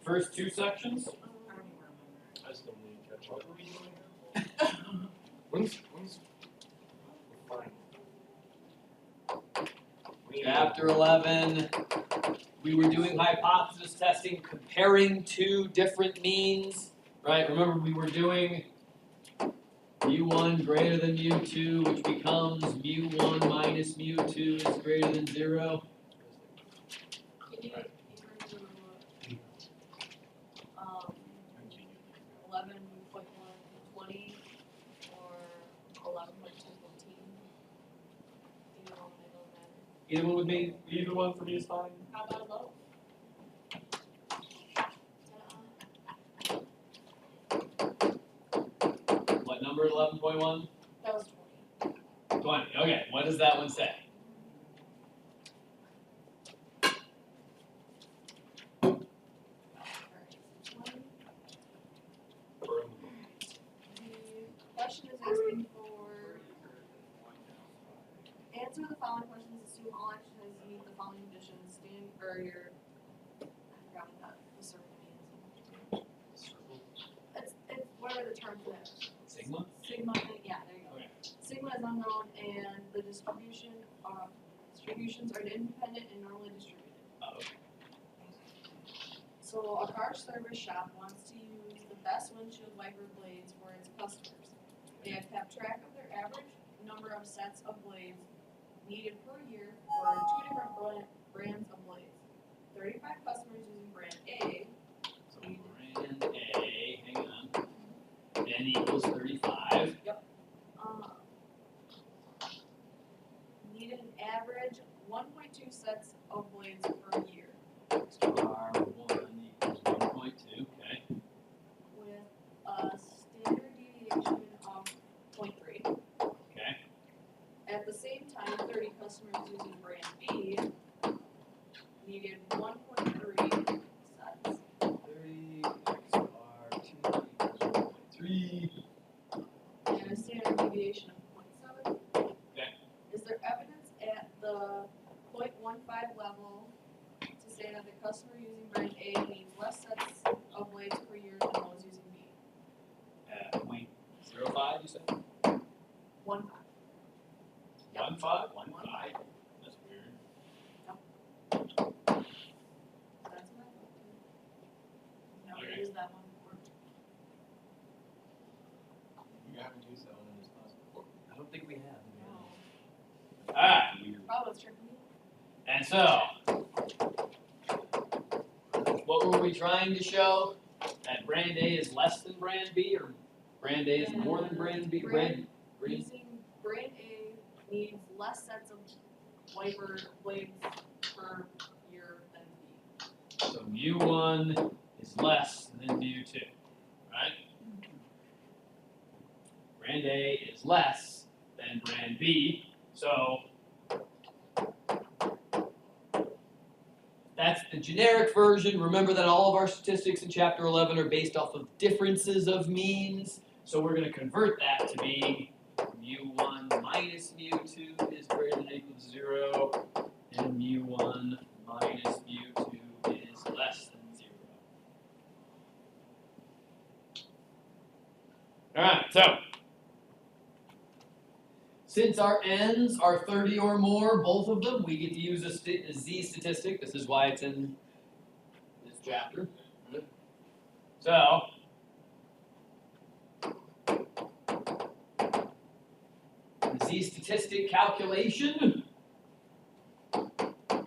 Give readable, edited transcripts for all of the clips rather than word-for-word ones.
first two sections? I don't even remember. I still need to catch up. What were we doing here? When's fine. Chapter 11, we were doing hypothesis testing, comparing two different means, right? Remember we were doing mu1 greater than mu2, which becomes mu1 minus mu2 is greater than 0. Can you do 11.120 or 11.214? Either one would be, Either one for me is fine. How about low? what number, 11.1? That was 20. 20, okay, what does that one say? The question is asking for answer the following questions, assume all exercises meet the following conditions, or your I forgot what the circle means. It's whatever the term for that is. Sigma? Sigma, yeah, there you go. Okay. Sigma is unknown and the distributions are independent and normally distributed. Oh, okay. So a car service shop wants to use the best windshield wiper blades for its customers. They have kept track of their average number of sets of blades needed per year for two different brands of blades. 35 customers using brand A So brand A, hang on, n equals 35. Needed an average 1.2 sets of blades per year Star 1 equals 1.2, okay. with a standard deviation of 0.3. Okay. At the same time, 30 customers using brand B needed 1.3 sets. 30 x bar 2 equals 1.3. And a standard deviation of 0.7. Okay. Is there evidence at the 0.15 level to say that the customer using brand A needs less sets of blades per year than those using B? 0.05, you said? 1.5. 1.5? 1.5? That's weird. That's what I thought too. Never Okay. used that one before. You haven't used that one in this class before. I don't think we have. No. Alright, Probably was tricking me. and so, what were we trying to show? That brand A is less than brand B, or brand A is more than brand B? Brand Using brand A needs less sets of wiper blades per year than B. So mu1 is less than mu2, right? Brand A is less than brand B, so that's the generic version. Remember that all of our statistics in Chapter 11 are based off of differences of means, so we're going to convert that to being mu1 minus mu2 is greater than or equal to 0, and mu1 minus mu2 is less than 0. Alright, so since our n's are 30 or more, both of them, we get to use a z statistic. This is why it's in this chapter. So, the z statistic calculation,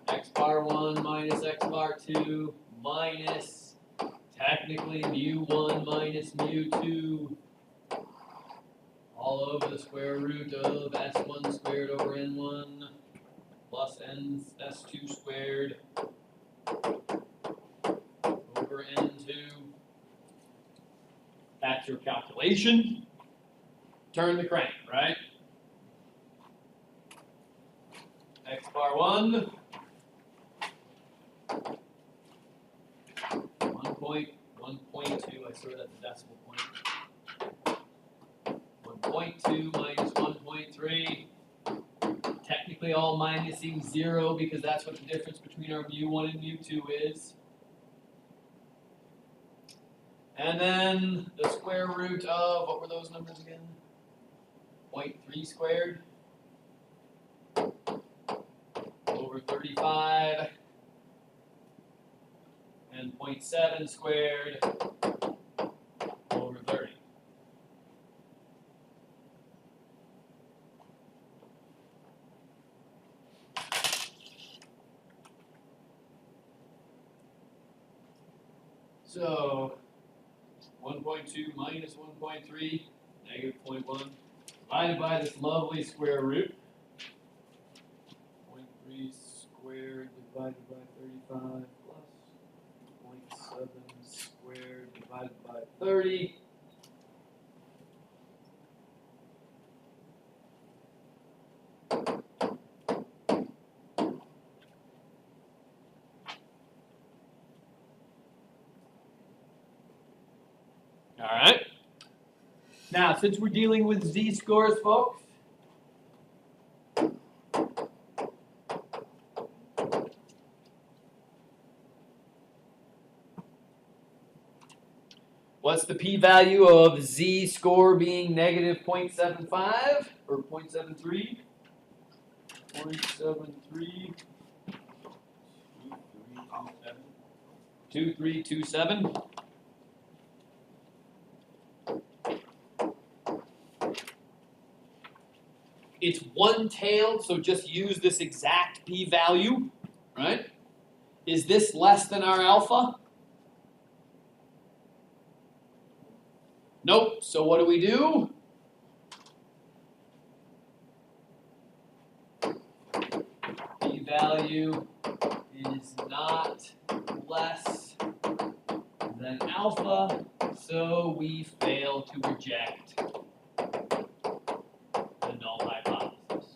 x bar 1 minus x bar 2 minus, technically, mu1 minus mu2, all over the square root of s1 squared over n1 plus s2 squared over n2. That's your calculation. Turn the crank, right? X bar 1, 1.2, I sort at the decimal point. 1.2 minus 1.3. Technically all minusing 0 because that's what the difference between our mu1 and mu2 is. And then the square root of, what were those numbers again? 0.3 squared over 35 and 0.7 squared over 30. So 1.2 minus 1.3, negative 0.1, divided by this lovely square root. 0.3 squared divided by 35 plus 0.7 squared divided by 30. All right. Now, since we're dealing with z-scores, folks, what's the p-value of z-score being negative 0.75 or 0.73? 0.73. 2327. It's one-tailed, so just use this exact p-value, right? Is this less than our alpha? Nope. So what do we do? P-value is not less than alpha, so we fail to reject the null hypothesis.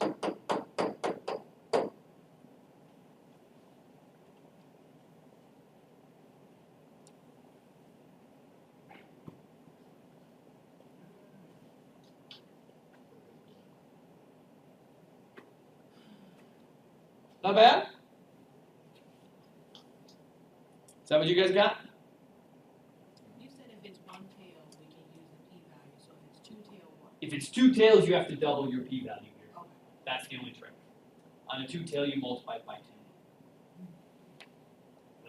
Not bad? Is that what you guys got? You said if it's one tail, we can use the p-value, so if it's two tail, what? If it's two tails, you have to double your p-value here. Okay. That's the only trick. On a two tail, you multiply it by 10.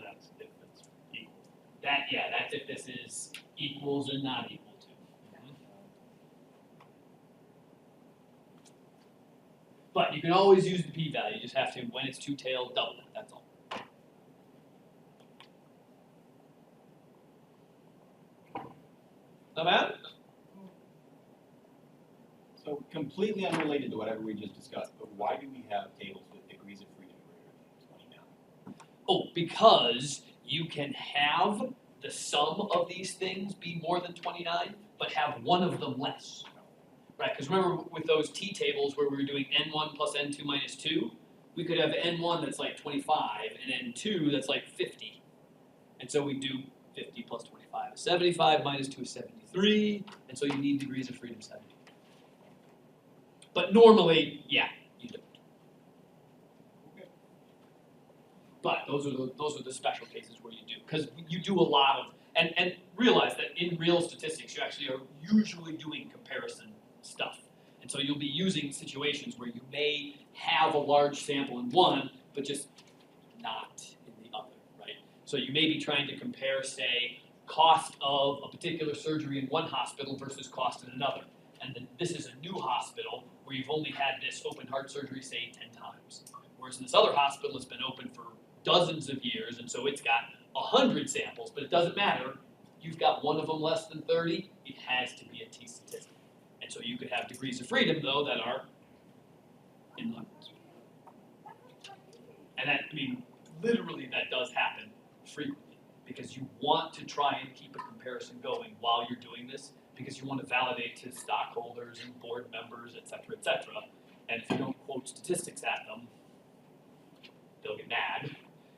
That's if it's equal. That's if this is equals or not equal to. But you can always use the p-value. You just have to, when it's two tailed, double it. That's all. Not bad? So completely unrelated to whatever we just discussed, but why do we have tables with degrees of freedom greater than 29? Oh, because you can have the sum of these things be more than 29, but have one of them less. Right, because remember with those t tables where we were doing n1 plus n2 minus 2, we could have n1 that's like 25 and n2 that's like 50. And so we do 50 plus 25 is 75, minus 2 is 73, and so you need degrees of freedom 70. But normally, yeah, you don't. Okay. But those are the special cases where you do, because you do a lot of, and realize that in real statistics you actually are usually doing comparison stuff. And so you'll be using situations where you may have a large sample in one, but just not in the other, right? So you may be trying to compare, say, cost of a particular surgery in one hospital versus cost in another. And then this is a new hospital where you've only had this open heart surgery, say, 10 times. Whereas in this other hospital, it's been open for dozens of years, and so it's got 100 samples, but it doesn't matter. You've got one of them less than 30, it has to be a t statistic. And so you could have degrees of freedom, though, that are in the hundreds. And that, I mean, literally that does happen frequently, because you want to try and keep a comparison going while you're doing this, because you want to validate to stockholders and board members, et cetera, et cetera. And if you don't quote statistics at them, they'll get mad.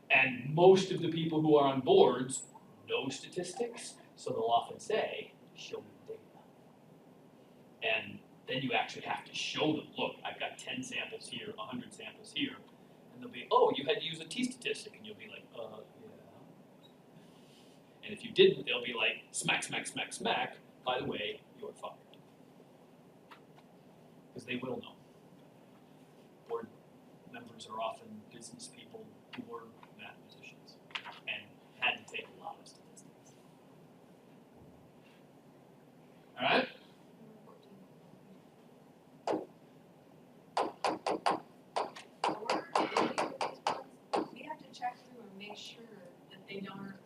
And most of the people who are on boards know statistics, so they'll often say, show me the data. And then you actually have to show them, look, I've got 10 samples here, 100 samples here. And they'll be, oh, you had to use a t-statistic. And you'll be like, yeah. And if you didn't, they'll be like, smack, smack, smack, smack, by the way, you're fired. Because they will know. Board members are often business people who were mathematicians and had to take a lot of statistics. All right? We have to check through and make sure that they aren't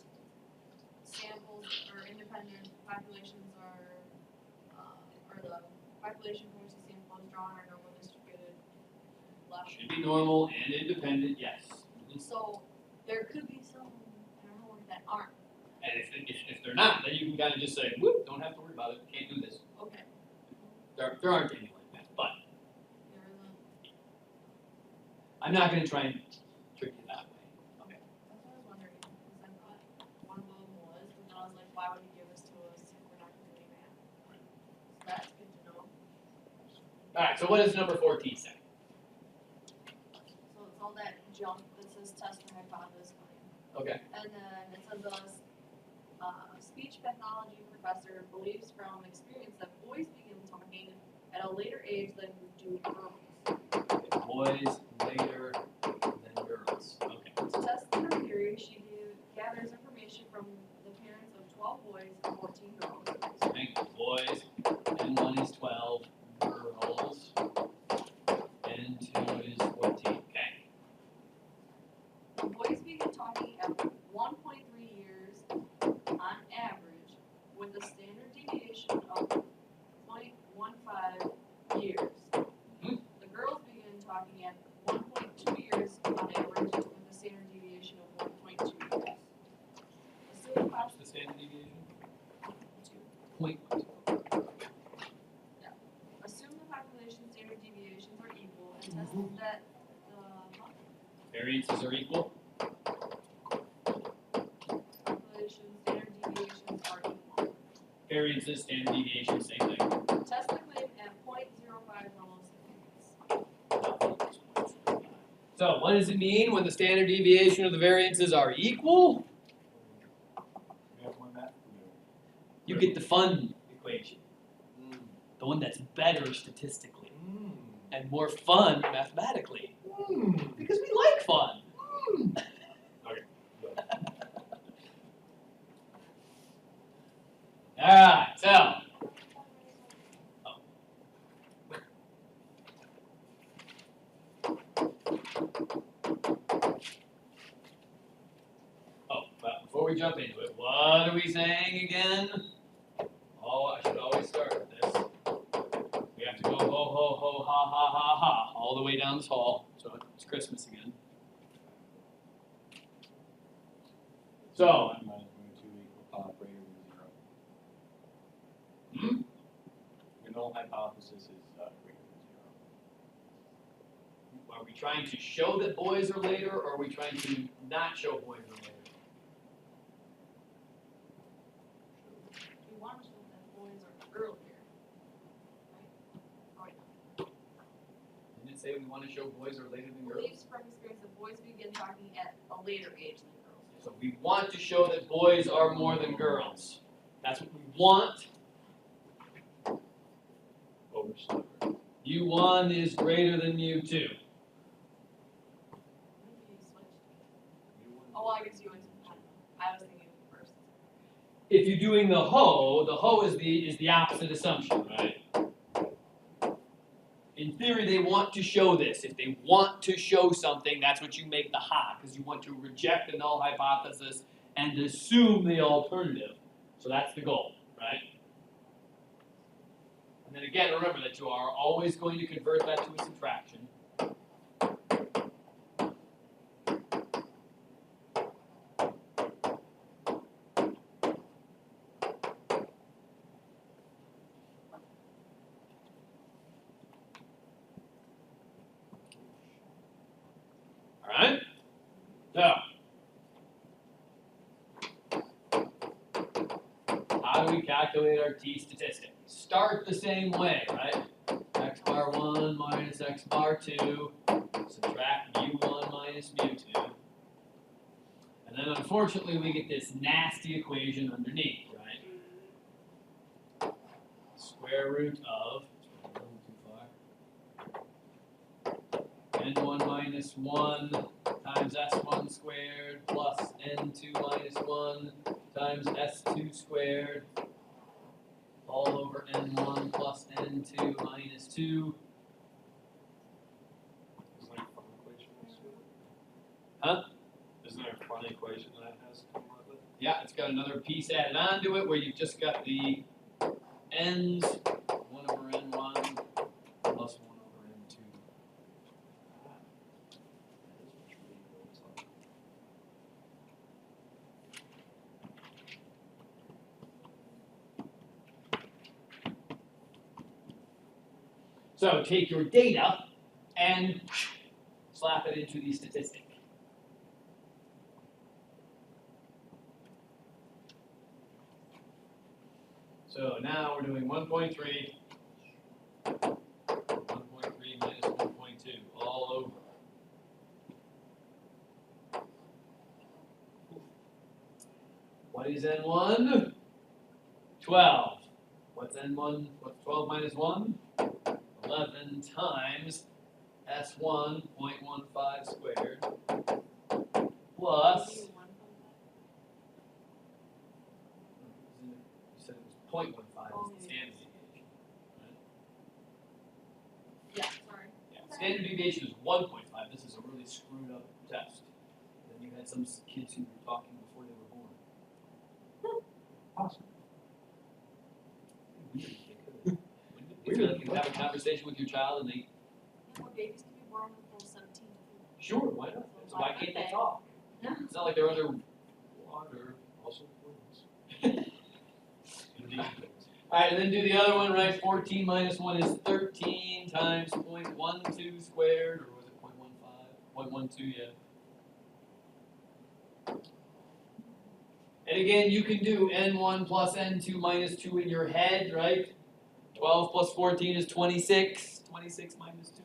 samples or independent populations or the population from which the sample is drawn are normally distributed left. Should be normal and independent, yes. So there could be some, I don't know, that aren't. And if they're not, then you can kind of just say, whoop, don't have to worry about it, can't do this. Okay. There aren't any like that, but There isn't. I'm not going to try and trick you that way. Okay. That's what I was wondering, because I thought one of them was, but then I was like, why would he give this to us if we're not gonna do any math? So that's good to know. All right, so what does number 14 say? So it's all that junk that says test or hypothesis claim. Okay. And then it says a speech pathology professor believes from experience that boys begin talking at a later age than do girls. Boys later than girls. Okay. To test her theory, she gathers information from the parents of 12 boys and 14 girls. So hang on, boys, N1 is 12, girls, N2 is 14. Okay. The boys begin talking at 1.3 years on average, with a standard deviation of 0.15 years. Mhm. The girls begin talking at 1.2 years on average, with a standard deviation of 1.2 years. Assume What's the standard deviation? 2. 0.12. Assume the population standard deviations are equal and test that the Variances are equal. population standard deviations are equal. Variances, standard deviation, same thing. Test the claim at 0.05 normal seconds. So what does it mean when the standard deviation of the variances are equal? We have one math. You get the fun equation, the one that's better statistically and more fun mathematically, because we like fun. Okay. Alright, so. Well, before we jump into it, what are we saying again? Oh, I should always start with this. We have to go ho, ho, ho, ha, ha, ha, ha, all the way down this hall. So it's Christmas again. So, 1 minus mu 2 equal pop greater than 0. The null hypothesis is greater than 0. are we trying to show that boys are later, or are we trying to not show boys are later? We want to show that boys are earlier, right? Didn't it say we want to show boys are later than girls? Believes from experience that boys begin talking at a later age than girls. So we want to show that boys are more than girls. That's what we want. Overstep. U1 is greater than U2. Maybe you switched. Oh, well, I guess you went to, I was thinking first. If you're doing the ho is the opposite assumption, right? In theory, they want to show this. If they want to show something, that's what you make the ha, because you want to reject the null hypothesis and assume the alternative. So that's the goal, right? And then again, remember that you are always going to convert that to a subtraction. Alright? So, how do we calculate our t statistic? Start the same way, right? X bar 1 minus x bar 2, subtract mu1 minus mu2. And And then unfortunately we get this nasty equation underneath, right? Square root of n1 minus 1 times s1 squared plus n2 minus 1 times s2 squared all over n1 plus n2 minus 2. Isn't there a fun equation next to it? Huh? Isn't there a fun equation that has to come with it? Yeah, it's got another piece added onto it where you've just got the n's 1 over n1 plus 1 over n2. So take your data and slap it into the statistic. So now we're doing 1.3, 1.3 minus 1.2, all over. What is N1? 12. What's N1? What's 12 minus 1? 11 times S1 0.15 squared plus. You one from You said it was 0.15 is the standard deviation. Right? that? Yeah, sorry. Yeah. Standard deviation is 1.5. This is a really screwed up test. Then you had some kids who were talking before they were born. Awesome. Weird. You can have a conversation with your child and they, Well, babies can be born with full 17 teeth. sure, why not? So why can't they talk? Yeah. It's not like they're under water. Also twins. Indeed. Alright, and then do the other one, right? 14 minus 1 is 13 times 0.12 squared, or was it 0.15? 0.12, yeah. And again, you can do n1 plus n2 minus 2 in your head, right? 12 plus 14 is 26. 26 minus 2.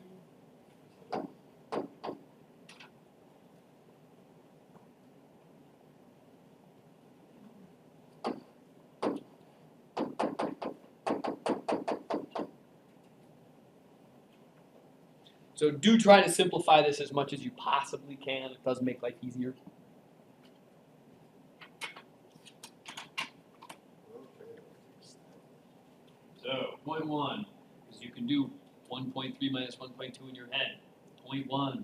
So do try to simplify this as much as you possibly can. It does make life easier. So 0.1, because you can do 1.3 minus 1.2 in your head. 0.1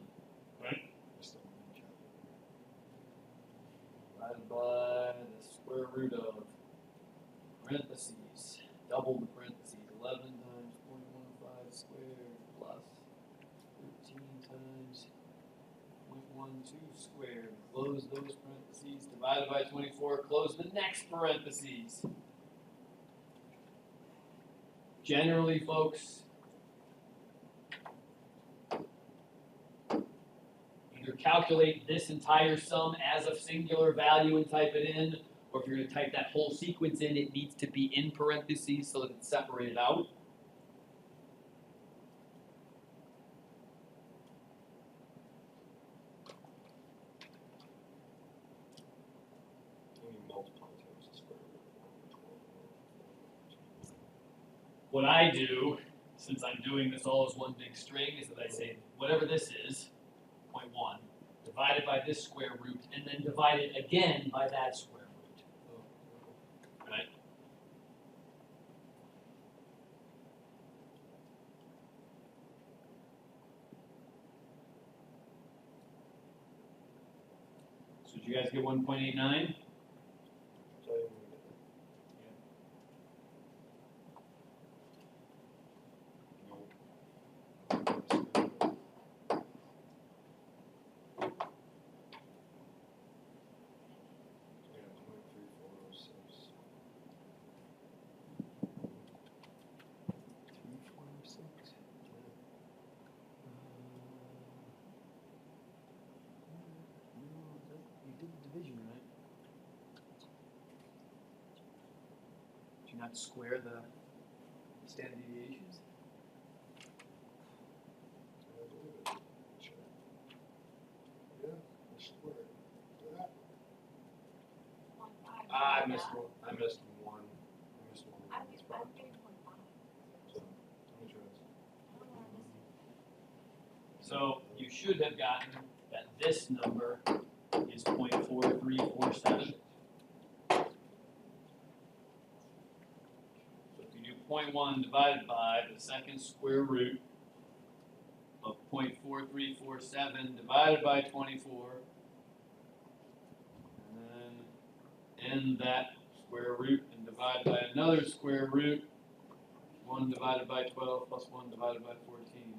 divided by the square root of parentheses, double the parentheses, 11 times 0.15 squared plus 13 times 0.12 squared. Close those parentheses, divided by 24, close the next parentheses. Generally, folks, either calculate this entire sum as a singular value and type it in, or if you're going to type that whole sequence in, it needs to be in parentheses so that it's separated out. What I do, since I'm doing this all as one big string, is that I say whatever this is, 0.1, divided by this square root, and then divide it again by that square root. Right? So did you guys get 1.89? You did the division right. Did you not square the standard deviations? Yeah, I swear. missed one, I missed one I'm on this getting part. 0.5. So, let me try this. I don't know, I missed it. So you should have gotten that this number is 0.4347. So if you do 0.1 divided by the second square root of 0.4347 divided by 24, and then end that square root and divide by another square root, 1 divided by 12 plus 1 divided by 14.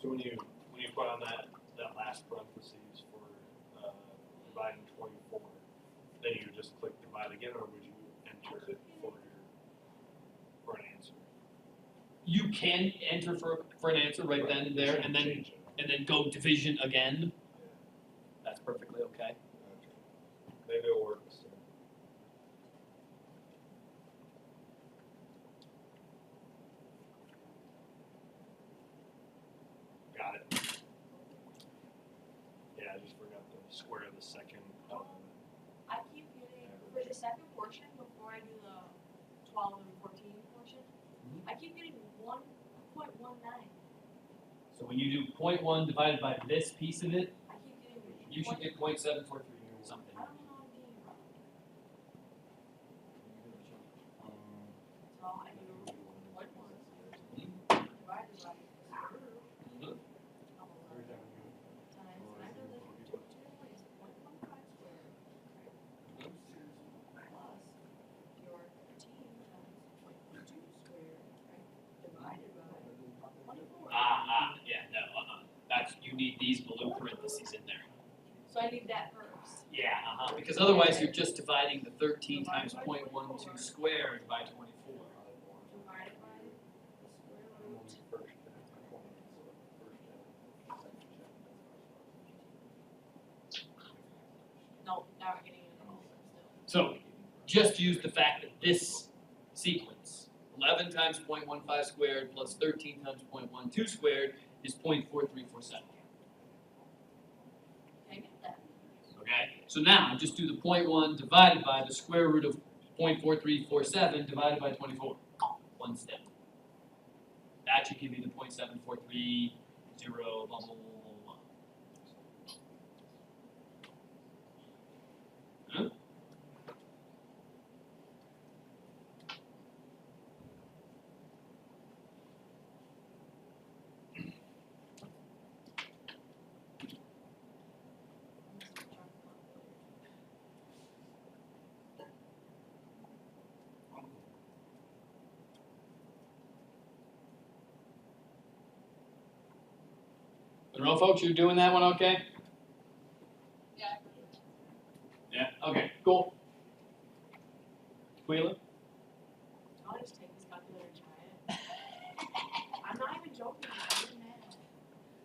So when you put on that last parentheses for dividing 24, then you just click divide again, or would you enter it for an answer? You can enter for an answer right then and there, and then Change it. go division again. Yeah. That's perfectly okay. Okay. Maybe it'll work this time. Got it. Yeah, I just forgot the square of the second. I keep getting, for the second portion, before I do the 12 and 14 portion, I keep getting 1.19. So when you do 0.1 divided by this piece of it, I keep getting. you should get 0.743 or something. I don't know what I'm getting wrong. So I do 1.1 divided by times, and I know that two different ways, 1.5 squared plus your 13 times 0.2 squared, right, divided by 24. Yeah, no, that's, you need these blue parentheses in there. So I need that first. Yeah, because otherwise you're just dividing the 13 times 0.12 squared by 24. Divided by the square root. No, now we're getting into all still. So just use the fact that this sequence, 11 times 0.15 squared plus 13 times 0.12 squared is 0.4347. Can I get that? Okay? So now just do the 0.1 divided by the square root of 0.4347 divided by 24. One step. That should give you the 0.7430 blah blah blah blah. Huh? Monroe folks, you're doing that one okay? Yeah. Yeah, okay, cool. Wheeler? I'll just take this calculator and try it. I'm not even joking,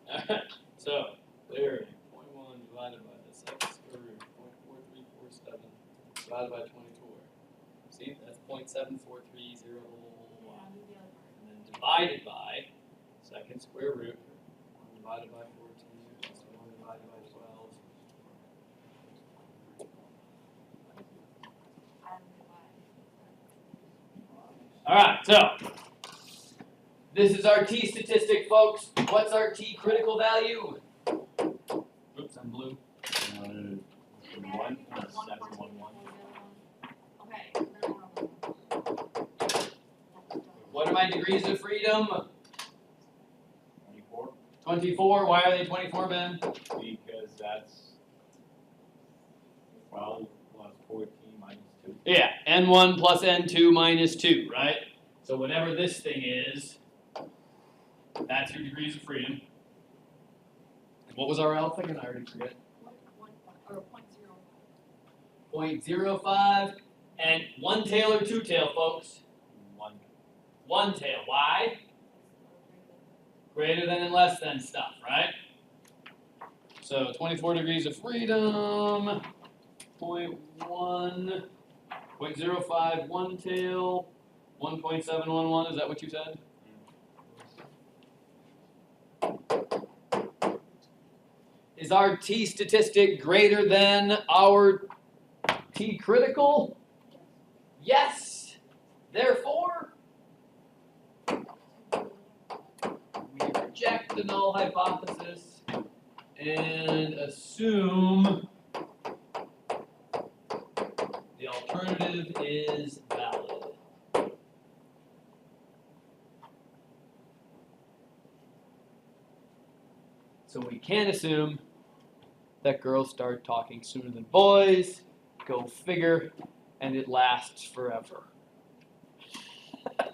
I'm mad. So, there, 0.1 divided by the second square root, 0.4347 divided by 24. See, that's 0.7430, Yeah, I'll do the other part. and then divided by second square root, 1 divided by 14, plus 1 divided by 12. I don't know why. Alright, so, this is our t statistic, folks. What's our t critical value? Oops, I'm blue. Didn't matter 1 if you put plus 1 7, 14 1, 1. and the other one. Okay, no. What are my degrees of freedom? 24, 24. Why are they 24, Ben? because that's 12 plus 14 minus 2. Yeah, n1 plus n2 minus 2, right? So whatever this thing is, that's your degrees of freedom. And what was our alpha again? I already forget. 0.05 and one tail or two tail, folks. 1. One tail. Why? Greater than and less than stuff, right? So 24 degrees of freedom, 0.1, 0.05 one tail, 1.711, is that what you said? Is our t statistic greater than our t critical? Yes. Therefore, we reject the null hypothesis and assume the alternative is valid. So we can assume that girls start talking sooner than boys, go figure, and it lasts forever. Are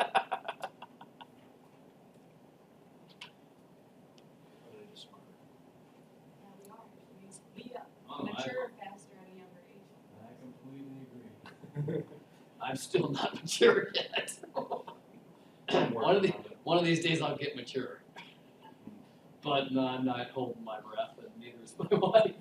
they just smarter? Yeah, we are. We Oh, mature faster at a younger age. I completely agree. I'm still not mature yet. One of these days I'll get mature. But no, I'm not holding my breath, and neither is my wife.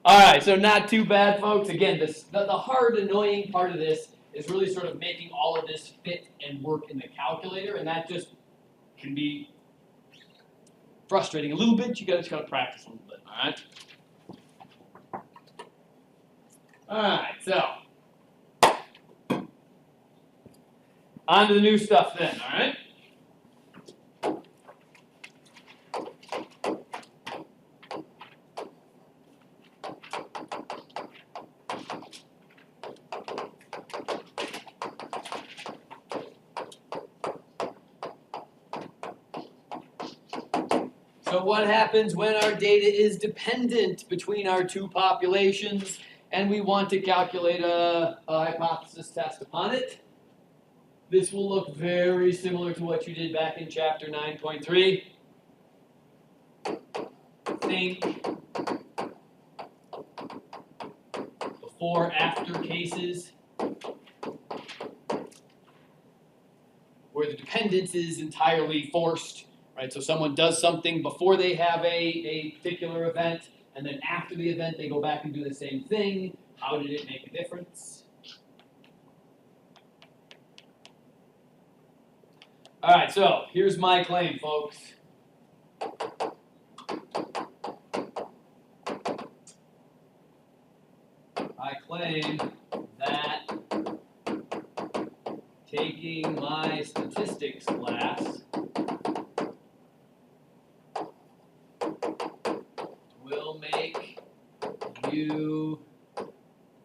Alright, so not too bad, folks. Again, the hard, annoying part of this is really sort of making all of this fit and work in the calculator, and that just can be frustrating a little bit. You just gotta practice a little bit, alright? Alright, so on to the new stuff then, alright? So what happens when our data is dependent between our two populations and we want to calculate a hypothesis test upon it? This will look very similar to what you did back in chapter 9.3. Think before-after cases where the dependence is entirely forced. Right, so someone does something before they have a particular event, and then after the event they go back and do the same thing. How did it make a difference? All right, so here's my claim, folks. I claim that taking my statistics class will make you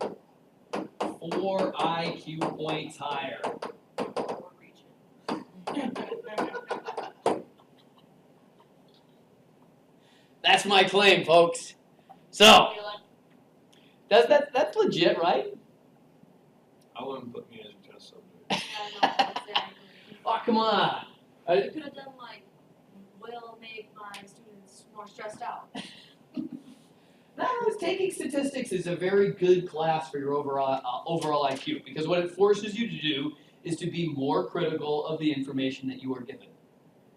4 IQ points higher. That's my claim, folks. So, that's legit, right? I wouldn't put me as a test subject. I know, exactly. Oh, come on. You could have done like, will make my students more stressed out. No, taking statistics is a very good class for your overall IQ, because what it forces you to do is to be more critical of the information that you are given.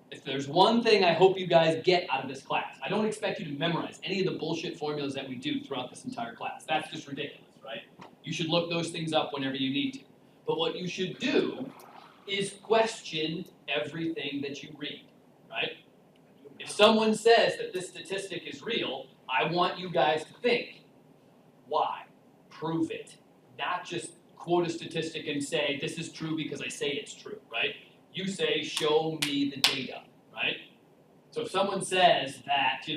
If there's one thing I hope you guys get out of this class, I don't expect you to memorize any of the bullshit formulas that we do throughout this entire class. That's just ridiculous, right? You should look those things up whenever you need to. But what you should do is question everything that you read, right? If someone says that this statistic is real, I want you guys to think, why? Prove it. Not just quote a statistic and say, this is true because I say it's true, right? You say, show me the data, right? So if someone says that,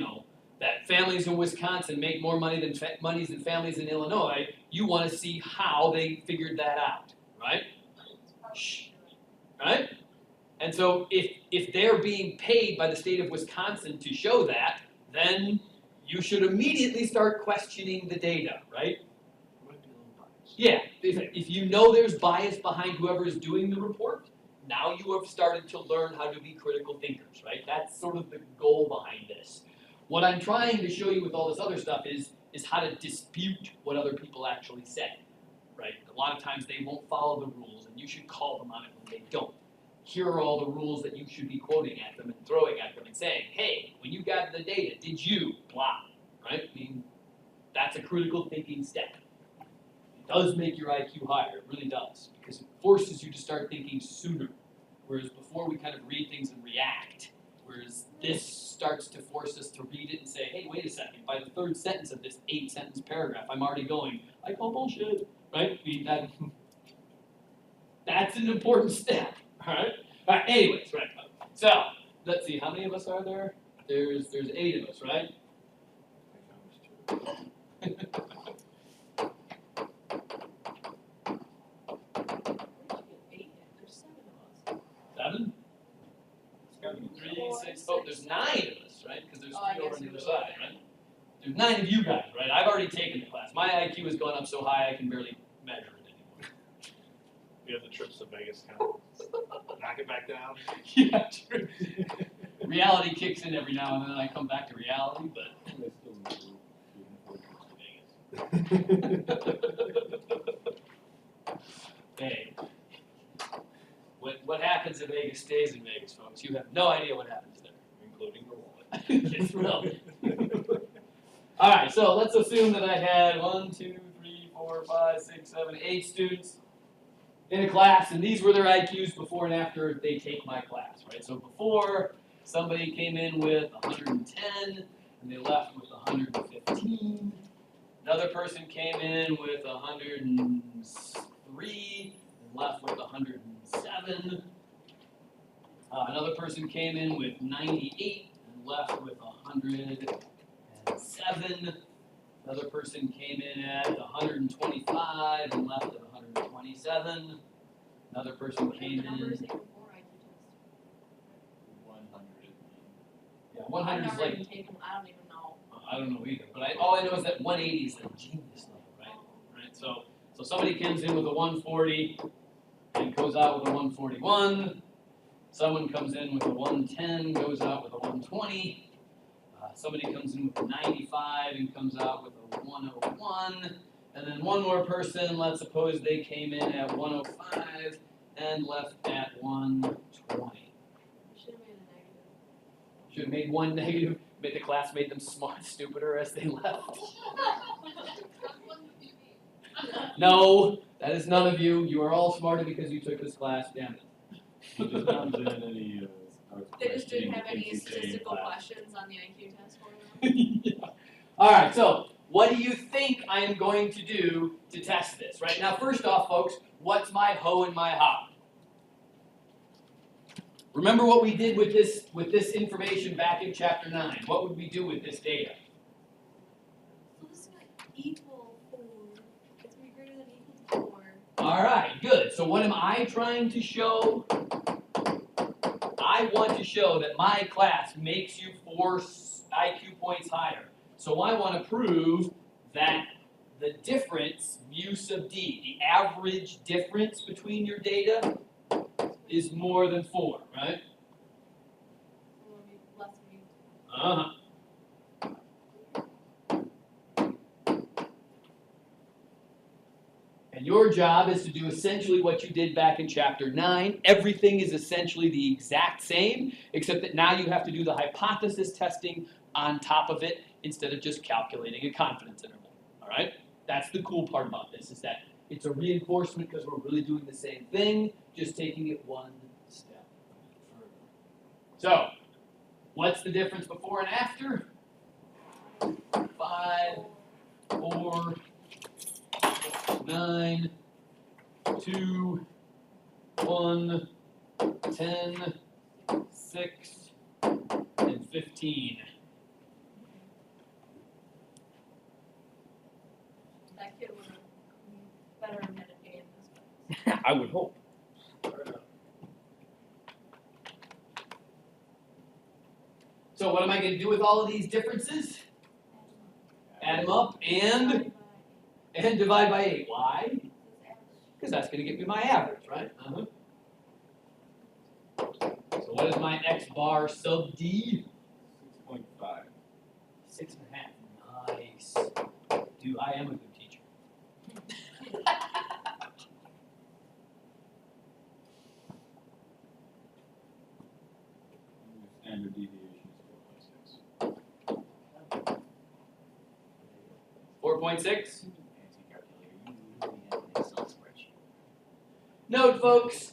that families in Wisconsin make more money than families in Illinois, you want to see how they figured that out, right? Right? And so if they're being paid by the state of Wisconsin to show that, then you should immediately start questioning the data, right? Might be a little biased. Yeah, if you know there's bias behind whoever is doing the report, now you have started to learn how to be critical thinkers, right? That's sort of the goal behind this. What I'm trying to show you with all this other stuff is how to dispute what other people actually say, right? A lot of times they won't follow the rules, and you should call them on it when they don't. Here are all the rules that you should be quoting at them and throwing at them and saying, hey, when you got the data, did you, blah, right? I mean, that's a critical thinking step. does make your IQ higher, it really does, because it forces you to start thinking sooner. Whereas before we kind of read things and react, whereas this starts to force us to read it and say, hey, wait a second, by the third sentence of this 8-sentence paragraph, I'm already going, I call bullshit, right? I mean, that's an important step, all right? All right, anyways, right. So, let's see, how many of us are there? There's 8 of us, right? There's 7 of us. 7? It's gotta be 3, 6, oh, there's 9 of us, right? Because there's Oh, I 3 over guess on the we other will. side, right? There's 9 of you guys, right? I've already taken the class. My IQ has gone up so high I can barely measure it anymore. We have the trips to Vegas kind of knock it back down. Yeah, true. Reality kicks in every now and then. I come back to reality, but They still need to do Vegas. hey, what happens in Vegas stays in Vegas, folks. You have no idea what happens there. Including the wallet. It's real. All right, so let's assume that I had 1, 2, 3, 4, 5, 6, 7, 8 students in a class, and these were their IQs before and after they take my class, right? So before, somebody came in with 110, and they left with 115. Another person came in with 103, and left with 107. Another person came in with 98, and left with 107. Another person came in at 125 and left at 127. Another person What are came the numbers in, even for IQ test? 100. yeah, I've 100 is never like, even taken, I don't even know. I don't know either, but all I know is that 180 is like genius level, right? Right, so somebody comes in with a 140 and goes out with a 141. Someone comes in with a 110, goes out with a 120. Somebody comes in with a 95 and comes out with a 101. And then one more person, let's suppose they came in at 105 and left at 120. Should have made a negative. Should have made one negative, made the class made them smart, stupider as they left. No, that is none of you. You are all smarter because you took this class, damn it. He just comes in and he They just didn't have any things you say in statistical class. questions on the IQ test for them. Yeah. All right, so what do you think I am going to do to test this? Right now, first off, folks, what's my ho and my ha? Remember what we did with this information back in chapter 9. What would we do with this data? So this is gonna equal 4. It's gonna be greater than or equal to 4. All right, good. So what am I trying to show? I want to show that my class makes you 4 IQ points higher. So I want to prove that the difference, mu sub d, the average difference between your data is more than 4, right? So it'll be less than you. Uh-huh. And your job is to do essentially what you did back in chapter 9. Everything is essentially the exact same, except that now you have to do the hypothesis testing on top of it instead of just calculating a confidence interval. All right? That's the cool part about this, is that it's a reinforcement because we're really doing the same thing, just taking it one step further. So, what's the difference before and after? 5, 4, 9, 2, 1, 10, 6, and 15. That kid would have better had an A in this class. I would hope. So what am I going to do with all of these differences? Add them up and divide by 8. Why? Because that's going to get me my average, right? Uh-huh. So what is my x bar sub d? 6.5. 6.5. Nice. Dude, I am a good teacher. Standard deviation is 4.6. 4.6. Fancy calculator. You usually Note, folks,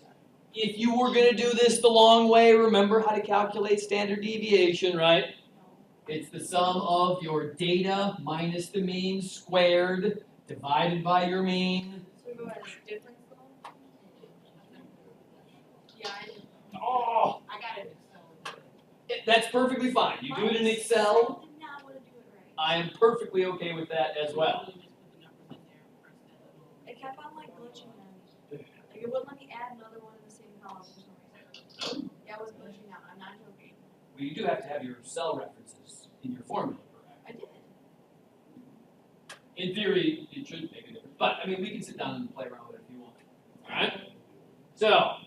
if you were going to do this the long way, remember how to calculate standard deviation, right? It's the sum of your data minus the mean squared divided by your mean. So we go as difference though? Yeah, Oh, I got it. that's perfectly fine. You do it in Excel. I did not want to do it right. I am perfectly okay with that as well. It kept on like glitching on me. Like it wouldn't let me add another one in the same column for some reason. Yeah, it was glitching out. I'm not joking. Well, you do have to have your cell references in your formula, correct? I did. In theory, it should make a difference. But, I mean, we can sit down and play around with it if you want. Alright? So,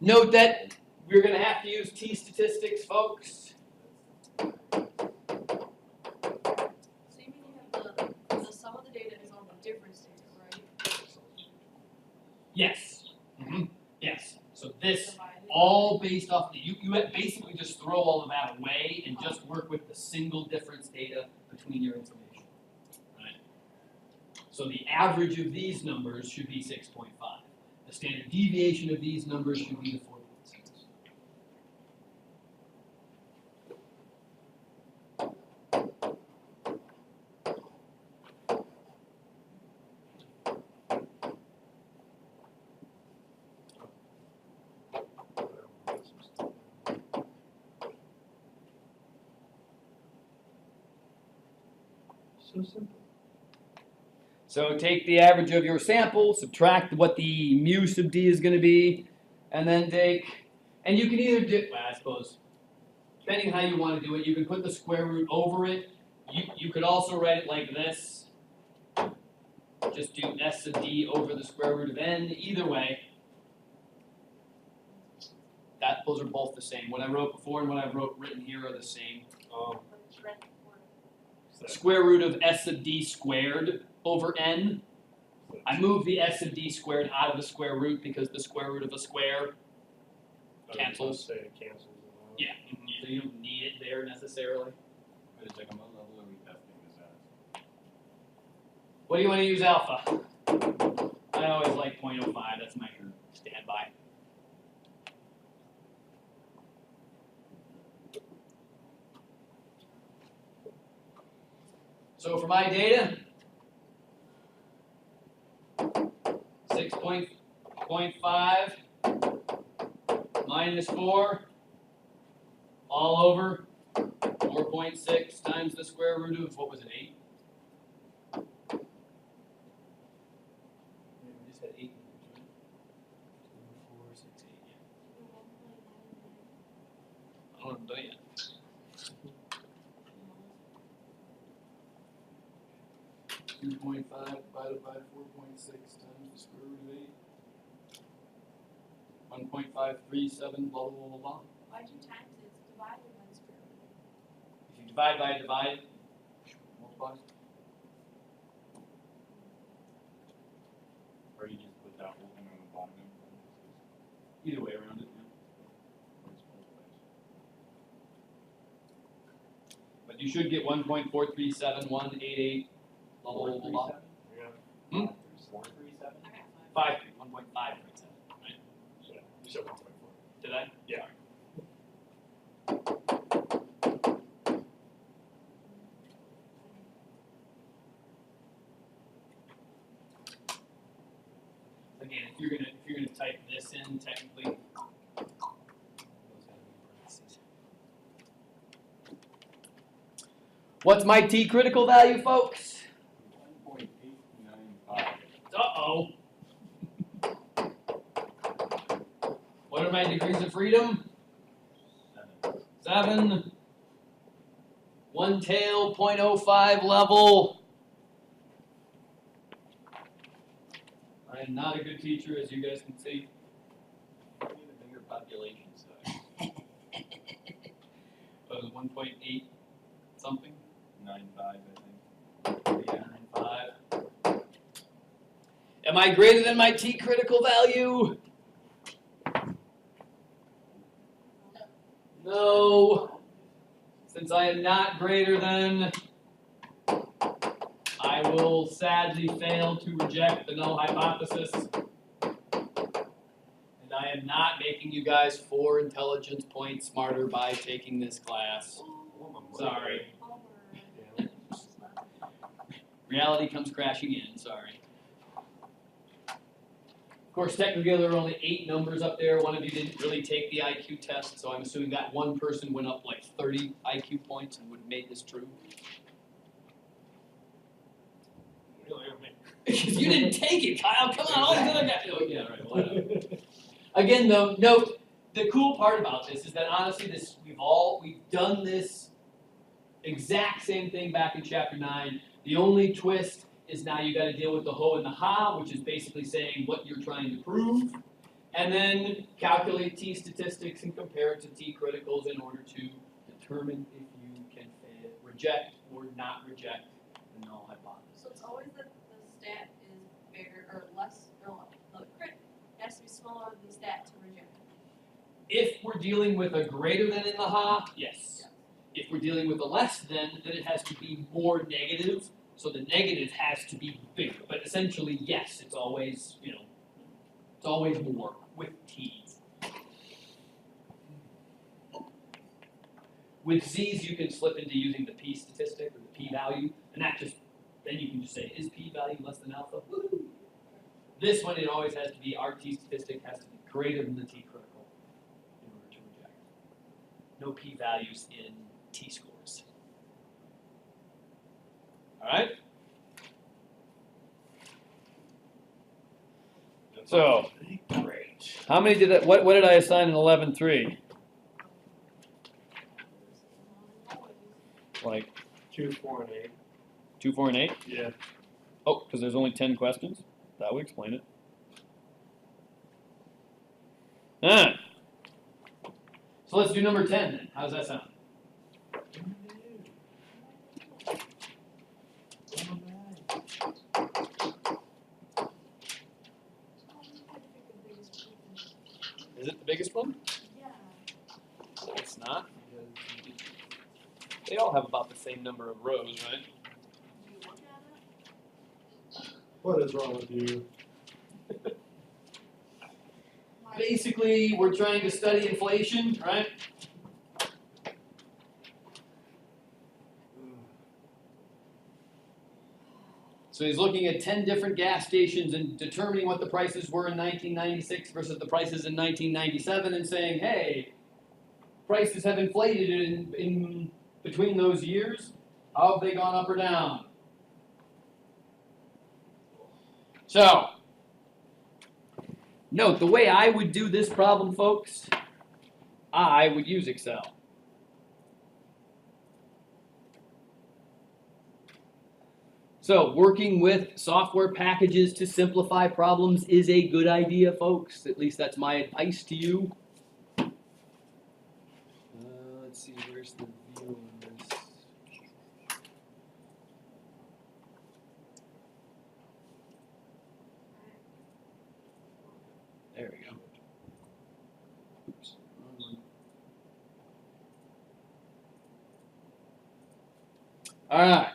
note that we're going to have to use t-statistics, folks. So you mean you have the sum of the data is all the difference data, right? Yes. Yes. So this, Divided. all based off, you basically just throw all of that away and just work with the single difference data between your information. Right? So the average of these numbers should be 6.5. The standard deviation of these numbers should be the 4.6. So simple. So take the average of your sample, subtract what the mu sub d is going to be, and then take, and you can either do, well, I suppose, depending how you want to do it, you can put the square root over it. You could also write it like this. Just do s sub d over the square root of n. Either way, those are both the same. What I wrote before and what I've written here are the same. Square root of s sub d squared over n. I moved the s sub d squared out of the square root because the square root of a square cancels. Say it cancels it out. Yeah, so you don't need it there necessarily. But it's like, what level are we testing this at? What do you want to use alpha? I always like 0.05, that's my standby. So for my data, 6.5 minus 4 all over 4.6 times the square root of, what was it, 8? Yeah, we just had 8 numbers, right? 2, 4, 6, 8, yeah. I don't know what I'm doing yet. Two point five divided by 4.6 times the square root of 8. 1.537, blah, blah, blah, blah. Why'd you times it? It's divided by the square root. If you divide by divide, multiplies. Or you just put that whole thing on the bottom of it? Either way around it, yeah. Or it's both ways. But you should get 1.437188, blah, blah, blah, blah. Yeah. Hmm? 437? I got 1.537, right? Yeah. You said 1.4. Did I? Yeah. Again, if you're gonna type this in, technically, those gotta be parentheses. What's my t critical value, folks? 1.895. Uh-oh. What are my degrees of freedom? 7. One tail, 0.05 level. I am not a good teacher, as you guys can see. Give me the bigger population size. But it was 1.8 something. 95, I think. Yeah, 9.5. Am I greater than my t critical value? No. Since I am not greater than, I will sadly fail to reject the null hypothesis. I am not making you guys 4 intelligence points smarter by taking this class. Sorry. Yeah. Reality comes crashing in, sorry. Of course, technically there are only 8 numbers up there. One of you didn't really take the IQ test, so I'm assuming that one person went up like 30 IQ points and would have made this true. Really, I mean. Because you didn't take it, Kyle. Come on, all these other guys. Oh, yeah, right. Whatever. Again, though, note the cool part about this is that honestly, we've done this exact same thing back in chapter 9. The only twist is now you got to deal with the ho and the ha, which is basically saying what you're trying to prove, and then calculate t statistics and compare it to t criticals in order to determine if you can reject or not reject the null hypothesis. So it's always that the stat is bigger or less, or the crit has to be smaller than the stat to reject. If we're dealing with a greater than in the ha, yes. If we're dealing with a less than, then it has to be more negative. So the negative has to be bigger. But essentially, yes, it's always, it's always more with t's. With z's, you can slip into using the p statistic or the p value, and then you can just say, is p value less than alpha? Woo-hoo. This one, it always has to be, our t statistic has to be greater than the t critical in order to reject. No p values in t scores. All right? So, Great. how many what did I assign in 11.3? Like 2, 4, and 8. 2, 4, and 8? Yeah. Oh, because there's only 10 questions? That would explain it. Ah. So let's do number 10 then. How does that sound? Is it the biggest one? Yeah. It's not. They all have about the same number of rows, right? Do you look at it? What is wrong with you? Basically, we're trying to study inflation, right? So he's looking at 10 different gas stations and determining what the prices were in 1996 versus the prices in 1997 and saying, hey, prices have inflated in between those years. How have they gone up or down? So, note, the way I would do this problem, folks, I would use Excel. So, working with software packages to simplify problems is a good idea, folks. At least that's my advice to you. Let's see, where's the view on this? There we go. Oops. All right.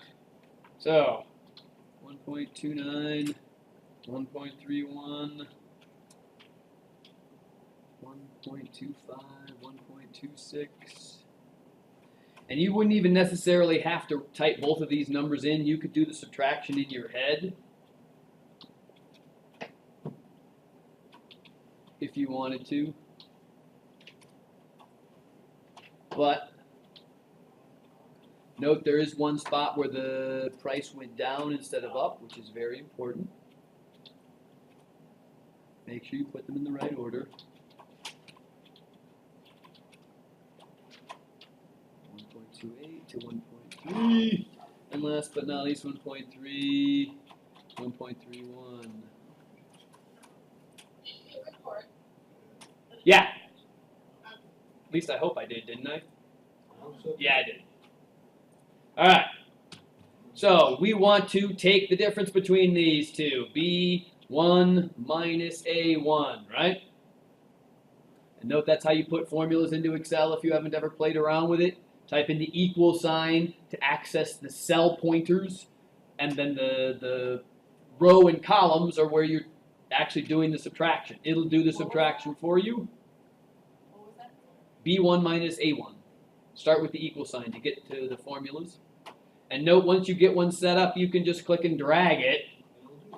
So, 1.29, 1.31, 1.25, 1.26. And you wouldn't even necessarily have to type both of these numbers in. You could do the subtraction in your head if you wanted to. But note there is one spot where the price went down instead of up, which is very important. Make sure you put them in the right order. 1.28 to 1.3, and last but not least 1.3, 1.31. Yeah. At least I hope I did, didn't I? Yeah, I did. All right. So we want to take the difference between these two, B1 minus A1, right? And note that's how you put formulas into Excel if you haven't ever played around with it. Type in the equal sign to access the cell pointers, and then the row and columns are where you're actually doing the subtraction. It'll do the subtraction for you. What was that? B1 minus A1. Start with the equal sign to get to the formulas. And note, once you get one set up, you can just click and drag it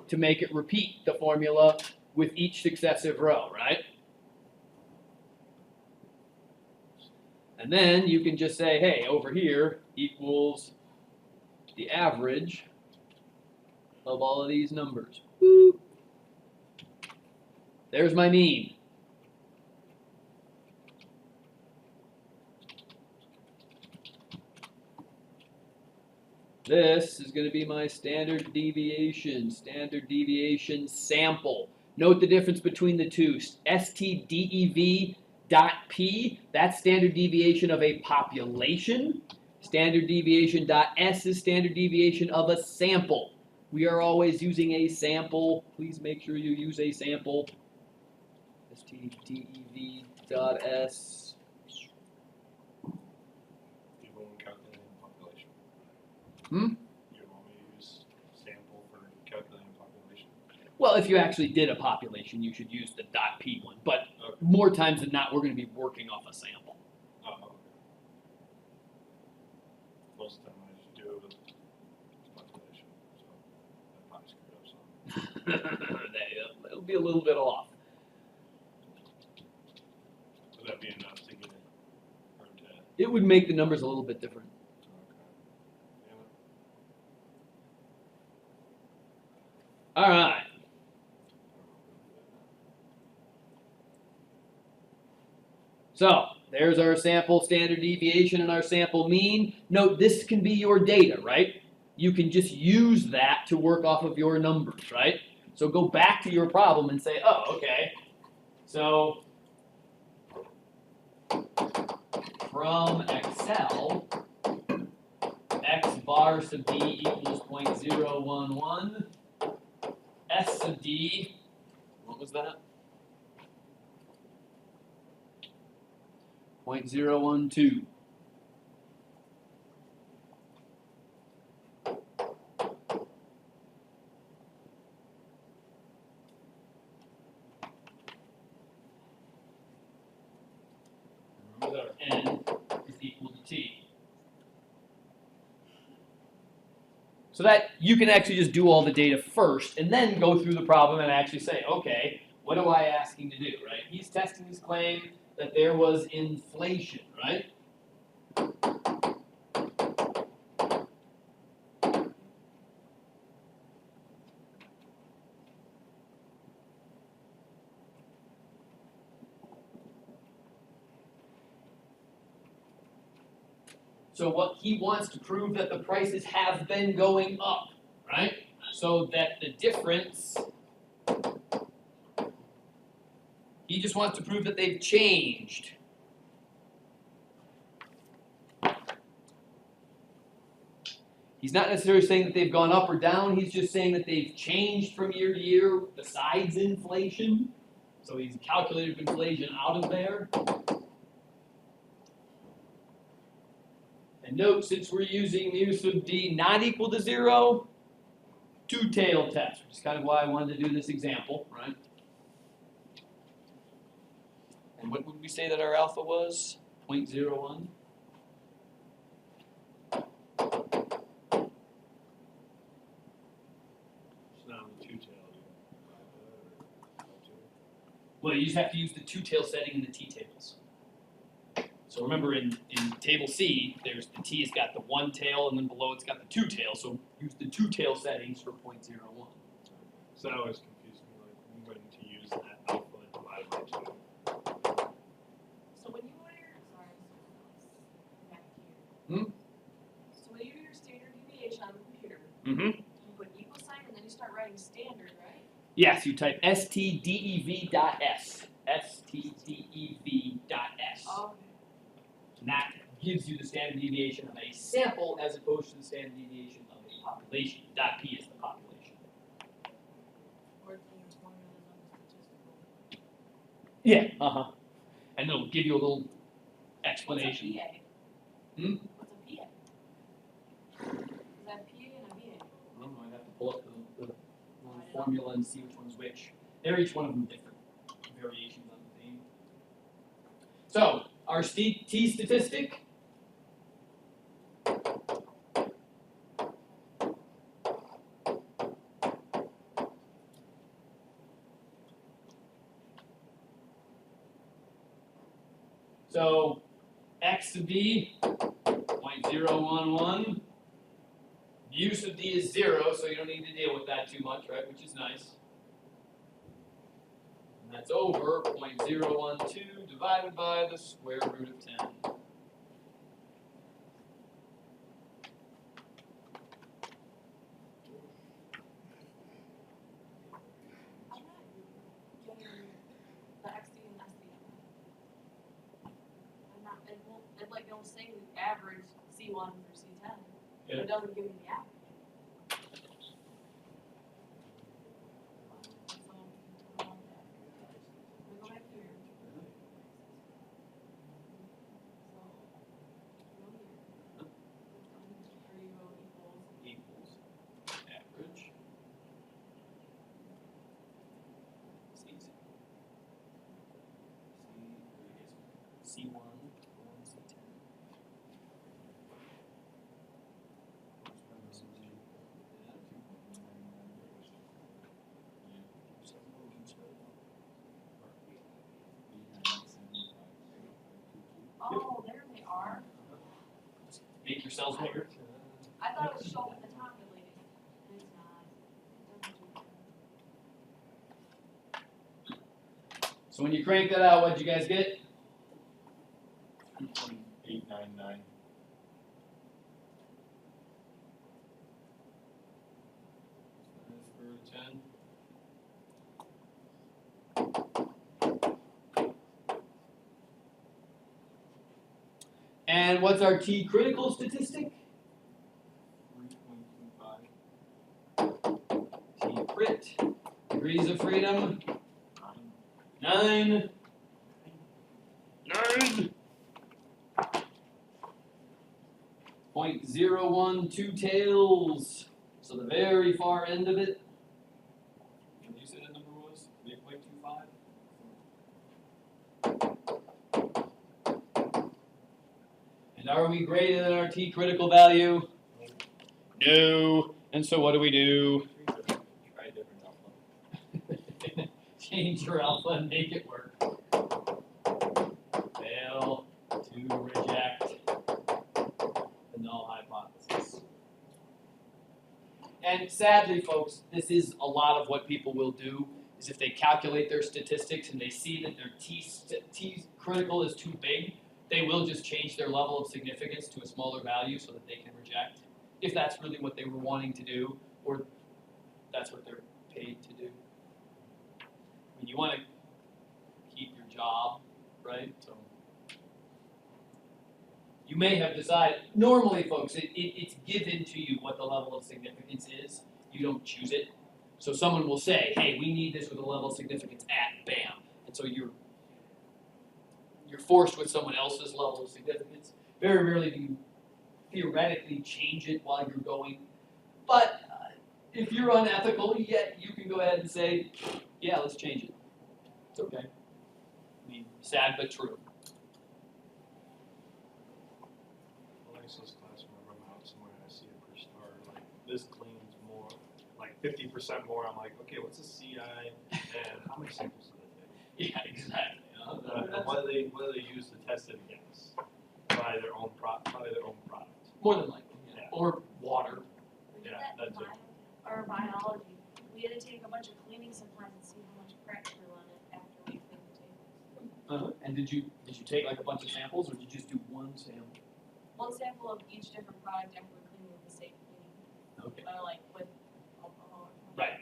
to make it repeat the formula with each successive row, right? And then you can just say, hey, over here equals the average of all of these numbers. Boop. There's my mean. This is going to be my standard deviation sample. Note the difference between the two. STDEV dot P, that's standard deviation of a population. Standard deviation dot S is standard deviation of a sample. We are always using a sample. Please make sure you use a sample. STDEV dot S. You won't calculate population. Hmm? You want me to use sample for calculating population? Well, if you actually did a population, you should use the dot P one. But Okay. more times than not, we're going to be working off a sample. Oh, okay. Most of the time I just do it with population, so I probably screwed up some. It'll be a little bit off. Would that be enough to get it? Or to, It would make the numbers a little bit different. okay. Yeah. All right. So there's our sample standard deviation and our sample mean. Note, this can be your data, right? You can just use that to work off of your numbers, right? So go back to your problem and say, oh, okay. So from Excel, x bar sub d equals 0.011. S sub d, what was that? 0.012. Remember that n is equal to t. So that you can actually just do all the data first and then go through the problem and actually say, okay, what am I asking to do, right? He's testing his claim that there was inflation, right? So what he wants to prove that the prices have been going up, right? So that the difference, he just wants to prove that they've changed. He's not necessarily saying that they've gone up or down, he's just saying that they've changed from year to year besides inflation. So he's calculated inflation out of there. And note, since we're using mu sub d not equal to 0, two-tailed test, which is kind of why I wanted to do this example, right? And what would we say that our alpha was? 0.01? It's not on the two-tail. Well, you just have to use the two-tail setting in the t-tables. So remember in table C, there's the t has got the one tail and then below it's got the two tail. So use the two-tail settings for 0.01. So that always confused me, like when to use that alpha and divided by 2. So when you go to your, sorry, back here. Hmm? So when you do your standard deviation on the computer, Mm-hmm. you put equal sign and then you start writing standard, right? Yes, you type stdev.s. stdev.s. Okay. And that gives you the standard deviation of a sample as opposed to the standard deviation of a population. Dot P is the population. Or it's in your formulas on the statistical. Yeah. Uh-huh. And they'll give you a little What's explanation. a PA? Hmm? What's a PA? Is that PA and a VA? I don't know, I'd have to pull up the formula and see which one's which. They're each one of them different variations on the theme. So, our T statistic. So, x of d, 0.011. Mu sub d is 0, so you don't need to deal with that too much, right? Which is nice. And that's over 0.012 divided by the square root of 10. I'm not getting the XD and SD. I'm not, it like don't say the average C1 for C10. Yeah. It doesn't give me the average. So, we go back here. So, go here. Here you go equals. Equals average. It's easy. C1, C10. Oh, there they are. Make your cells bigger. I thought it was showing the top related. It's not. It doesn't do that. So when you crank that out, what'd you guys get? 2.899. For 10. And what's our T critical statistic? 3.25. T crit. Degrees of freedom. 9. 9. 0.012 tails. So the very far end of it. What did you say the number was? 3.25? And are we greater than our T critical value? No. And so what do we do? Try different alpha. Change your alpha and make it work. Fail to reject the null hypothesis. And sadly, folks, this is a lot of what people will do, is if they calculate their statistics and they see that their T critical is too big, they will just change their level of significance to a smaller value so that they can reject, if that's really what they were wanting to do, or that's what they're paid to do. I mean, you want to keep your job, right? So you may have decided, normally folks, it's given to you what the level of significance is. You don't choose it. So someone will say, hey, we need this with a level of significance at bam. And so you're forced with someone else's level of significance. Very rarely do you theoretically change it while you're going. But if you're unethical, yet you can go ahead and say, yeah, let's change it. It's okay. I mean, sad but true. License class, whenever I'm out somewhere and I see a per star, like, this cleans more, like 50% more, I'm like, okay, what's a CI and how many samples do they take? Yeah, exactly. And what do they use to test it against? Probably their own product. More than likely, yeah. Yeah. Or water. We did Yeah, that in that's it. or biology. We had to take a bunch of cleaning supplies and see how much crack grew on it after we cleaned the tables. And did you take like a bunch of samples, or did you just do one sample? One sample of each different product after we cleaned with the safe cleaning. Okay. Like with alcohol. Right.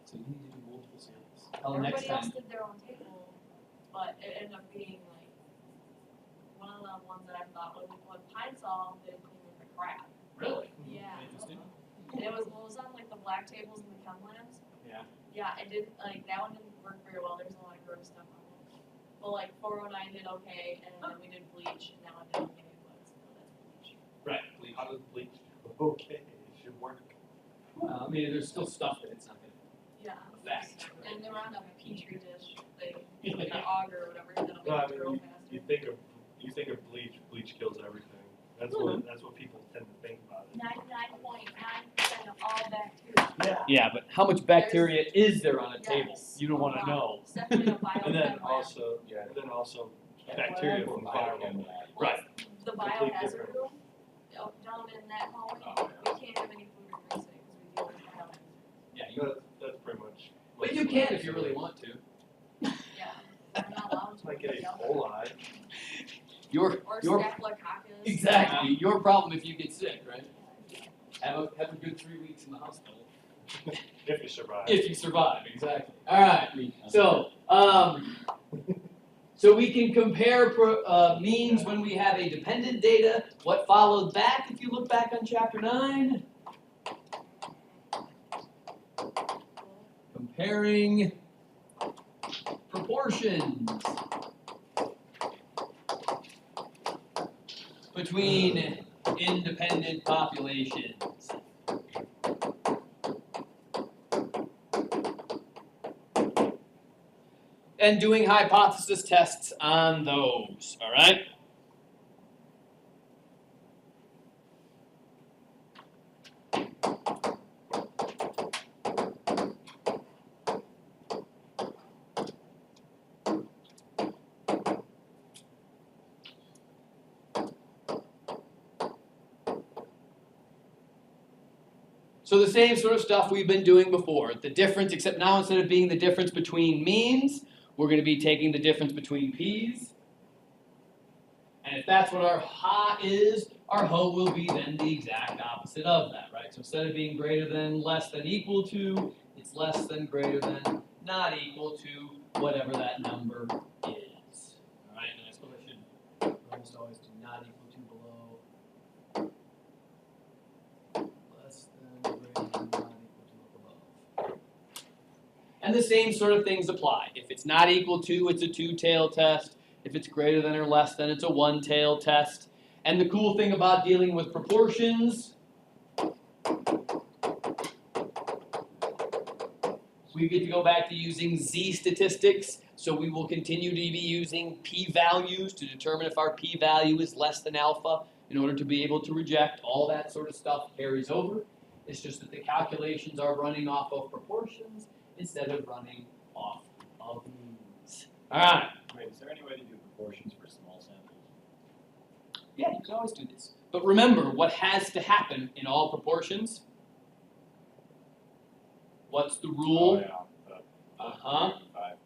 So you need to do multiple samples. Oh, Everybody next else time. did their own table, but it ended up being like one of the ones that I thought was what Pine Sol did clean with the crab. Really? Yeah. Interesting. And it was what was on like the black tables and the chem labs. Yeah. Yeah, it didn't like that one didn't work very well. There's a lot of gross stuff on it. But like 409 did okay, and then we did bleach, and that one did okay, but still that's bleach. Right. How does bleach? Okay, it should work. Well, I mean, there's still stuff that it's not going to Yeah. a fact. And they're on a petri dish, they, Yeah. like an auger or whatever, and that'll No, I make it grow mean, faster. you think of bleach kills everything. That's what people tend to think about it. 99.9% of all bacteria. Yeah, but how much bacteria is there on a table? Yes, You don't want to a lot. know. It's definitely a And then biochem lab. also, Yeah. bacteria from viral. Right. The Complete biohazard different. room, down in that hallway, Oh, we can't have any food or drinks in it because we deal with biohazard. Yeah, That's pretty much. but you can if you really want to. Yeah, we're not allowed to. Might get we E. yell. coli. Or Your staphylococcus. exactly your problem if you get sick, right? Have a good 3 weeks in the hospital If you survive. if you survive. Exactly. All right. So so we can compare means when we have a dependent data. What followed back? If you look back on chapter 9, comparing proportions between independent populations. And doing hypothesis tests on those, all right? So the same sort of stuff we've been doing before. The difference, except now instead of being the difference between means, we're going to be taking the difference between p's. And if that's what our ha is, our ho will be then the exact opposite of that, right? So instead of being greater than, less than, equal to, it's less than, greater than, not equal to whatever that number is. All right, and I suppose I should almost always do not equal to below. Less than, greater than, not equal to, above. And the same sort of things apply. If it's not equal to, it's a two-tailed test. If it's greater than or less than, it's a one-tailed test. And the cool thing about dealing with proportions, we get to go back to using z-statistics. So we will continue to be using p-values to determine if our p-value is less than alpha in order to be able to reject. All that sort of stuff carries over. It's just that the calculations are running off of proportions instead of running off of means. All right. Wait, is there any way to do proportions for small samples? Yeah, you can always do this. But remember, what has to happen in all proportions? What's the rule? Oh, yeah. Uh-huh. 5.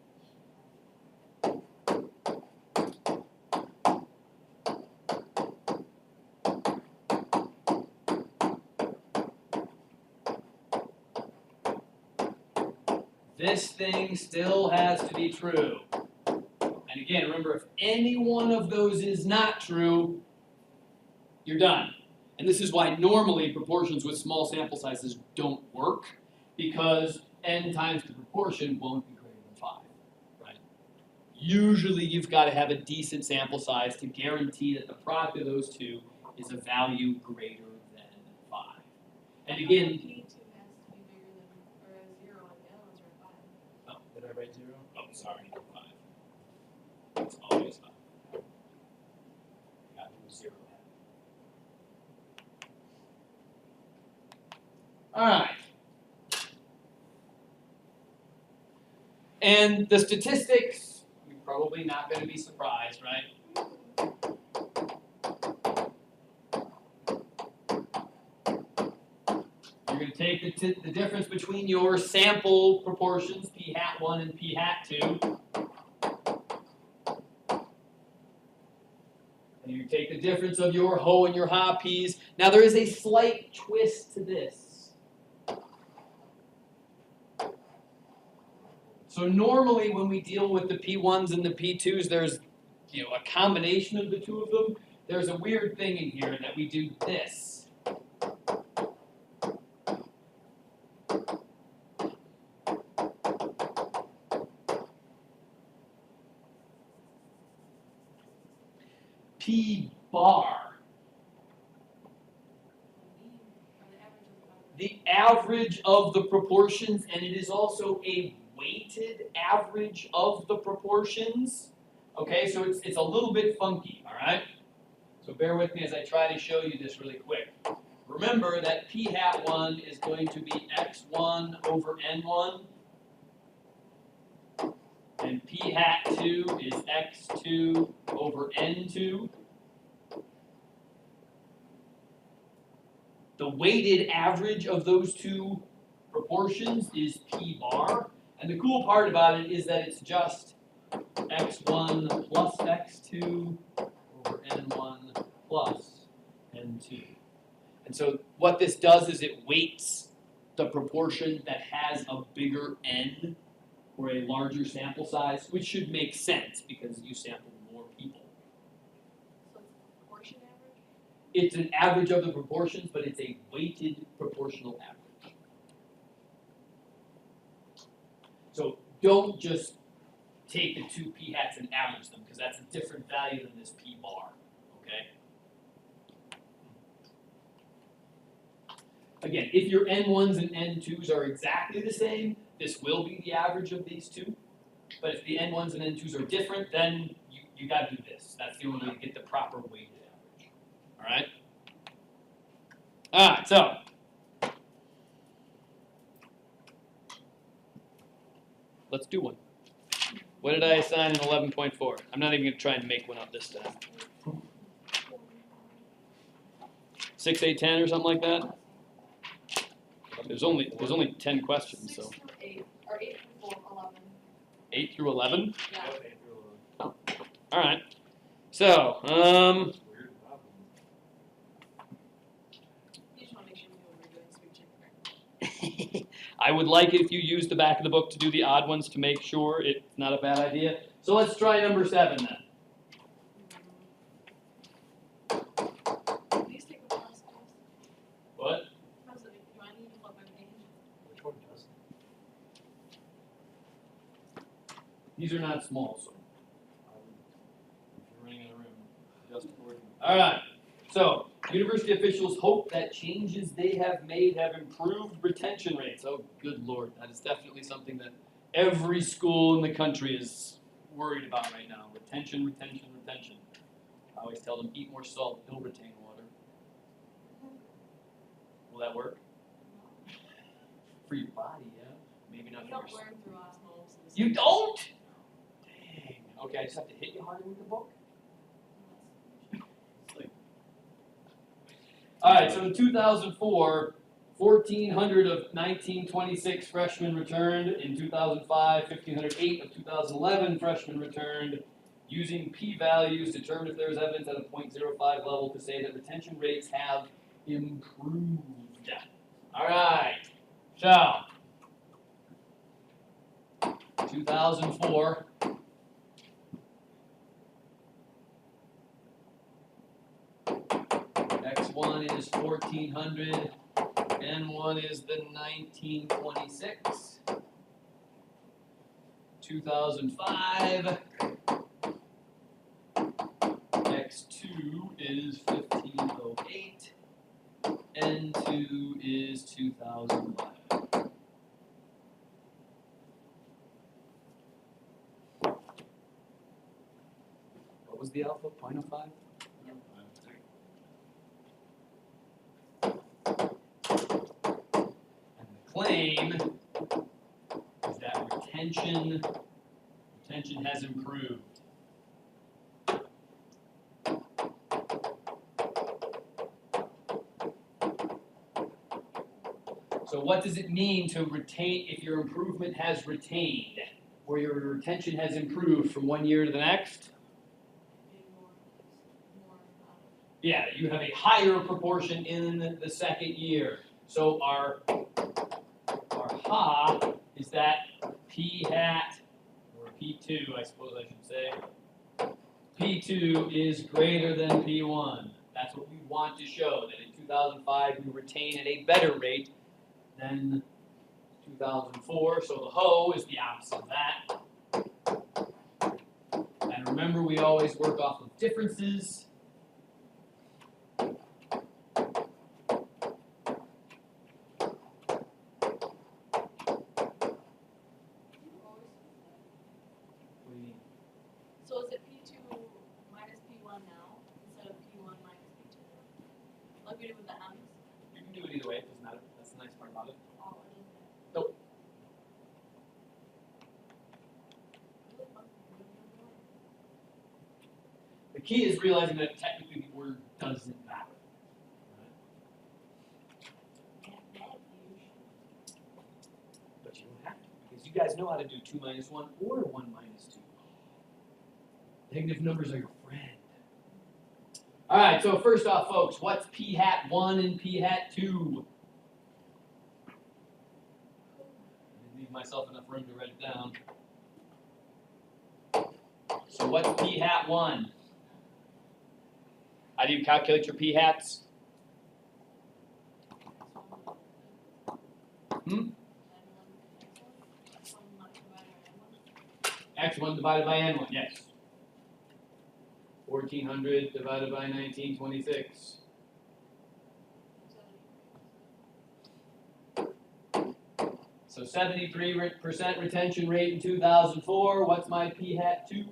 This thing still has to be true. And again, remember, if any one of those is not true, you're done. And this is why normally proportions with small sample sizes don't work, because n times the proportion won't be greater than 5, right? Usually you've got to have a decent sample size to guarantee that the product of those two is a value greater than 5. And again, P2 has to be bigger than, or a 0 in gallons or 5. oh, did I write 0? Oh, sorry, 5. It's always 5. Got to 0. All right. And the statistics, you're probably not going to be surprised, right? You're going to take the difference between your sample proportions, p hat 1 and p hat 2. And you take the difference of your ho and your ha p's. Now there is a slight twist to this. So normally when we deal with the P1s and the P2s, there's a combination of the two of them. There's a weird thing in here that we do this. P bar. The mean, or the average is about The average of the proportions, and it is also a weighted average of the proportions. Okay, so it's a little bit funky, all right? So bear with me as I try to show you this really quick. Remember that p hat 1 is going to be x1 over n1, and p hat 2 is x2 over n2. The weighted average of those two proportions is p bar, and the cool part about it is that it's just x1 plus x2 over n1 plus n2. And so what this does is it weights the proportion that has a bigger n or a larger sample size, which should make sense because you sampled more people. So it's proportion average? It's an average of the proportions, but it's a weighted proportional average. So don't just take the two p hats and average them, because that's a different value than this p bar, okay? Again, if your n1s and n2s are exactly the same, this will be the average of these two. But if the n1s and n2s are different, then you got to do this. That's the only way to get the proper weighted average. All right? All right, so let's do one. What did I assign in 11.4? I'm not even going to try and make one up this time. 6, 8, 10 or something like that? There's only 10 questions, so 6 through 8, or 8 through 11. 8 through 11. Yeah. Yep, 8 through 11. All right. So, It's weird about them. You just want to make sure we know what we're doing so we check correctly. I would like it if you use the back of the book to do the odd ones to make sure it's not a bad idea. So let's try number 7 then. Please take the last class. What? How's it? Do I need to flip my page? Which one doesn't? These are not small, so if you're running out of room, just accordingly. All right. So, university officials hope that changes they have made have improved retention rates. Oh, good Lord. That is definitely something that every school in the country is worried about right now. Retention, retention, retention. I always tell them, eat more salt, you'll retain water. Will that work? For your body, yeah. Maybe not You for don't your learn through osmosis. You don't? Dang. Okay, I just have to hit you harder with the book? Alright, so in 2004, 1,400 of 1926 freshmen returned. In 2005, 1,508 of 2011 freshmen returned. Using p-values, determined if there was evidence at a 0.05 level to say that retention rates have improved. Alright, so 2004. X1 is 1,400, N1 is the 1926. 2005, X2 is 1,508, N2 is 2011. What was the alpha? 0.05? And the claim is that retention has improved. So what does it mean to retain if your improvement has retained, or your retention has improved from one year to the next? Yeah, you have a higher proportion in the second year. So our ha is that p hat, or p2 I suppose I should say, p2 is greater than p1. That's what we want to show, that in 2005 we retain at a better rate than 2004. So the ho is the opposite of that. And remember, we always work off of differences. doing it with the M's? You can do it either way, it doesn't matter. That's the nice part about it. Oh, it is. Nope. The key is realizing that technically the order doesn't matter. But you don't have to, because you guys know how to do 2 minus 1 or 1 minus 2. Negative numbers are your friend. Alright, so first off, folks, what's p hat 1 and p hat 2? I didn't leave myself enough room to write it down. So what's p hat 1? How do you calculate your p hats? X1 divided by N1, yes. 1400 divided by 1926. So 73% retention rate in 2004. What's my p hat 2?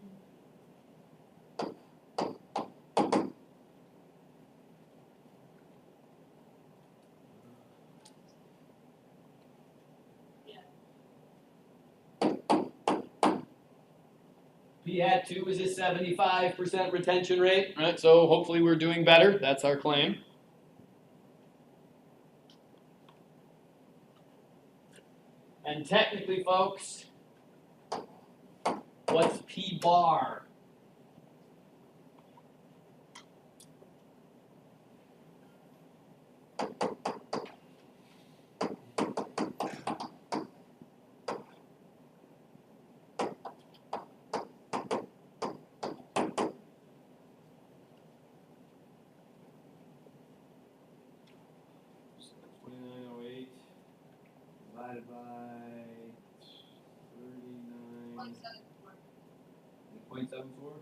P hat 2 is a 75% retention rate, right? So hopefully we're doing better. That's our claim. And technically, folks, what's P bar? Divided by 39. 0.74?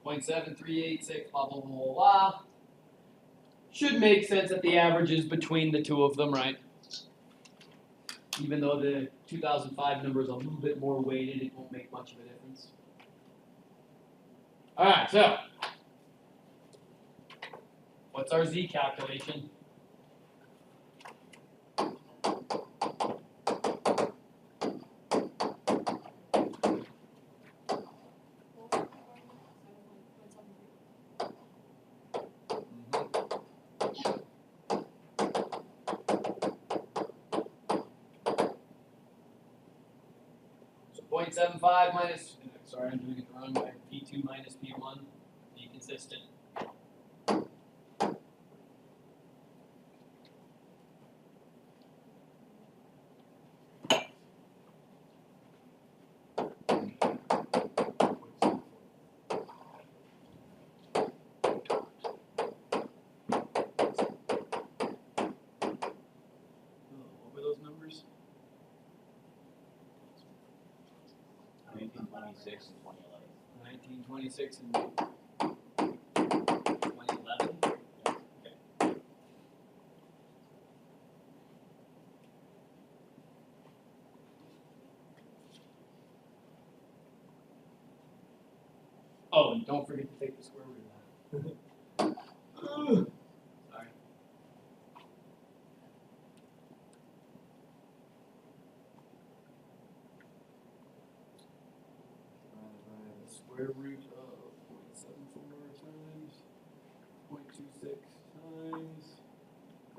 .7386, blah, blah, blah, blah, blah. Should make sense that the average is between the two of them, right? Even though the 2005 number is a little bit more weighted, it won't make much of a difference. All right, so what's our Z calculation? So 0.75 minus, sorry, I'm doing it the wrong way. P2 minus P1, be consistent. What were those numbers? 1926 and 2011. 1926 and 2011. Oh, and don't forget to take the square root of that. Sorry. The square root of 0.74 times 0.26 times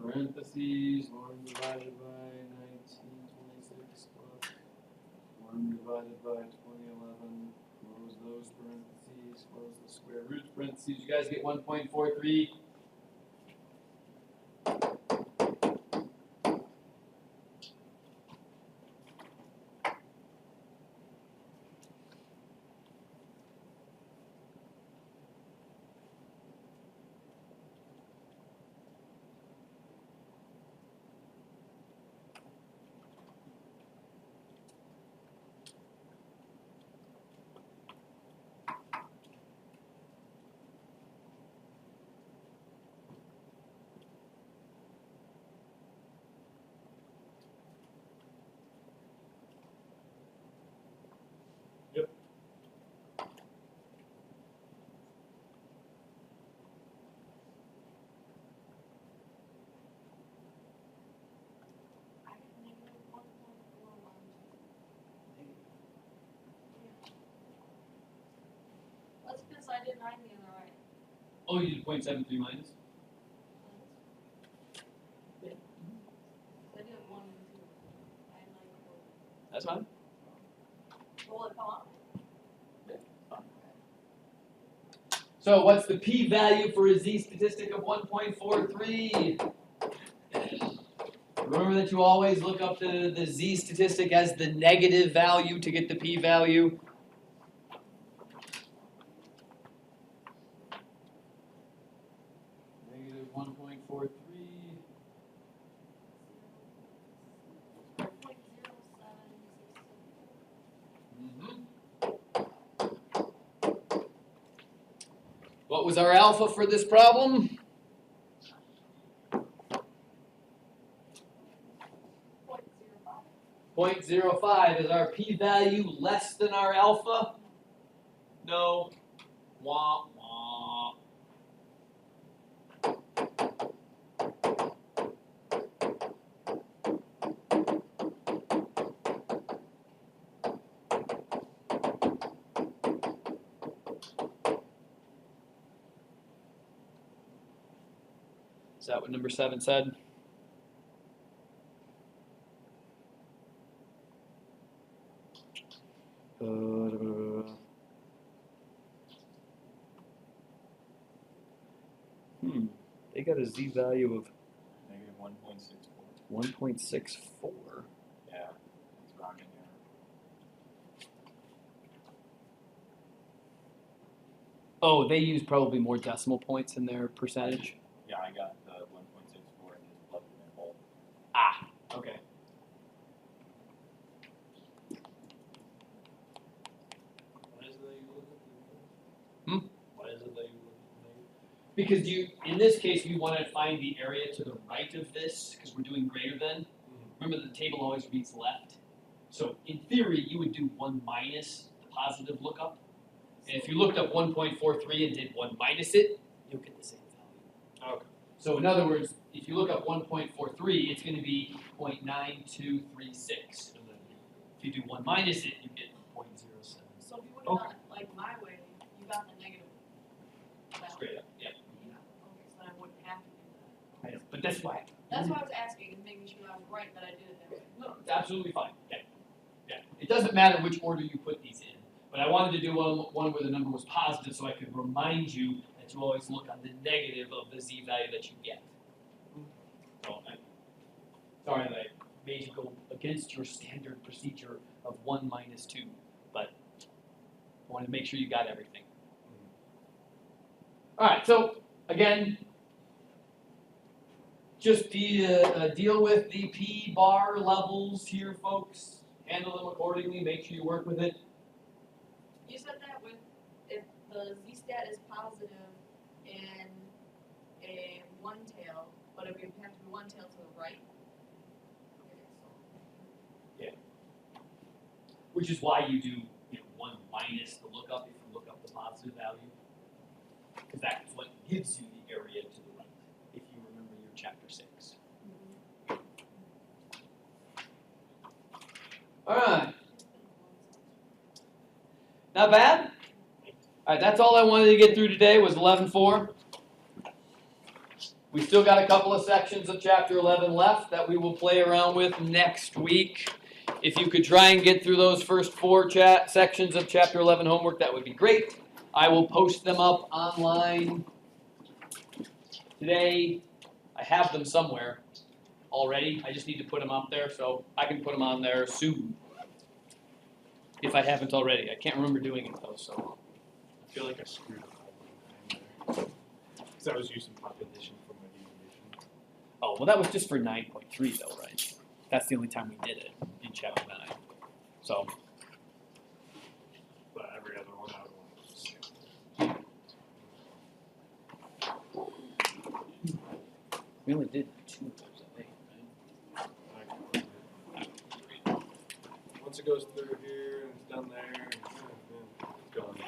parentheses 1 divided by 1926 plus 1 divided by 2011. Close those parentheses, close the square root parentheses. You guys get 1.43. because I did 9 the other way. Oh, you did 0.73 minus? I did 1 and 2. I had 9. That's fine. Will it come up? So what's the p-value for a z-statistic of 1.43? Remember that you always look up the z-statistic as the negative value to get the p-value. Negative 1.43. 0.0767. What was our alpha for this problem? 0.05. Is our p-value less than our alpha? No. Wah, wah. Is that what number 7 said? They got a z-value of Negative 1.64. 1.64. Yeah, it's rounding error. Oh, they use probably more decimal points in their percentage. Yeah, I got the 1.64 and just plugged it in whole. Ah, okay. Why is it that you look at Hmm? Why is it that you look Because in this case, we want to find the area to the right of this, because we're doing greater than. Remember the table always reads left. So in theory, you would do 1 minus the positive lookup. And if you looked up 1.43 and did 1 minus it, you'll get the same value. Okay. So in other words, if you look up 1.43, it's going to be 0.9236. And then If you do 1 minus it, you get 0.07. So if you would have done it like my way, you got the negative value. Straight up, yeah. Yeah, okay, so then I wouldn't have to do that. I know, but that's why. That's why I was asking, and making sure I was right, that I did it that way. No, it's absolutely fine. Yeah. Yeah. It doesn't matter which order you put these in, but I wanted to do one where the number was positive so I could remind you that you always look on the negative of the z-value that you get. So, sorry that I made you go against your standard procedure of 1 minus 2, but I wanted to make sure you got everything. All right, so again, just deal with the p-bar levels here, folks. Handle them accordingly. Make sure you work with it. You said that with, if the z-stat is positive in a one tail, but it would have to be one tail to the right. Okay, so. Which is why you do 1 minus the lookup if you look up the positive value. Because that's what gives you the area to the right, if you remember your chapter 6. Alright, not bad. Alright, that's all I wanted to get through today was 11.4. We still got a couple of sections of chapter 11 left that we will play around with next week. If you could try and get through those first 4 sections of chapter 11 homework, that would be great. I will post them up online today. I have them somewhere already. I just need to put them up there, so I can put them on there soon. If I haven't already. I can't remember doing it though, so. I feel like I screwed up there. Because I was using population for my deviation. Oh, well that was just for 9.3 though, right? That's the only time we did it in chapter 9. So. But every other one I would want to see. We only did 2 of those, I think, right? Once it goes through here and it's done there, it's gone.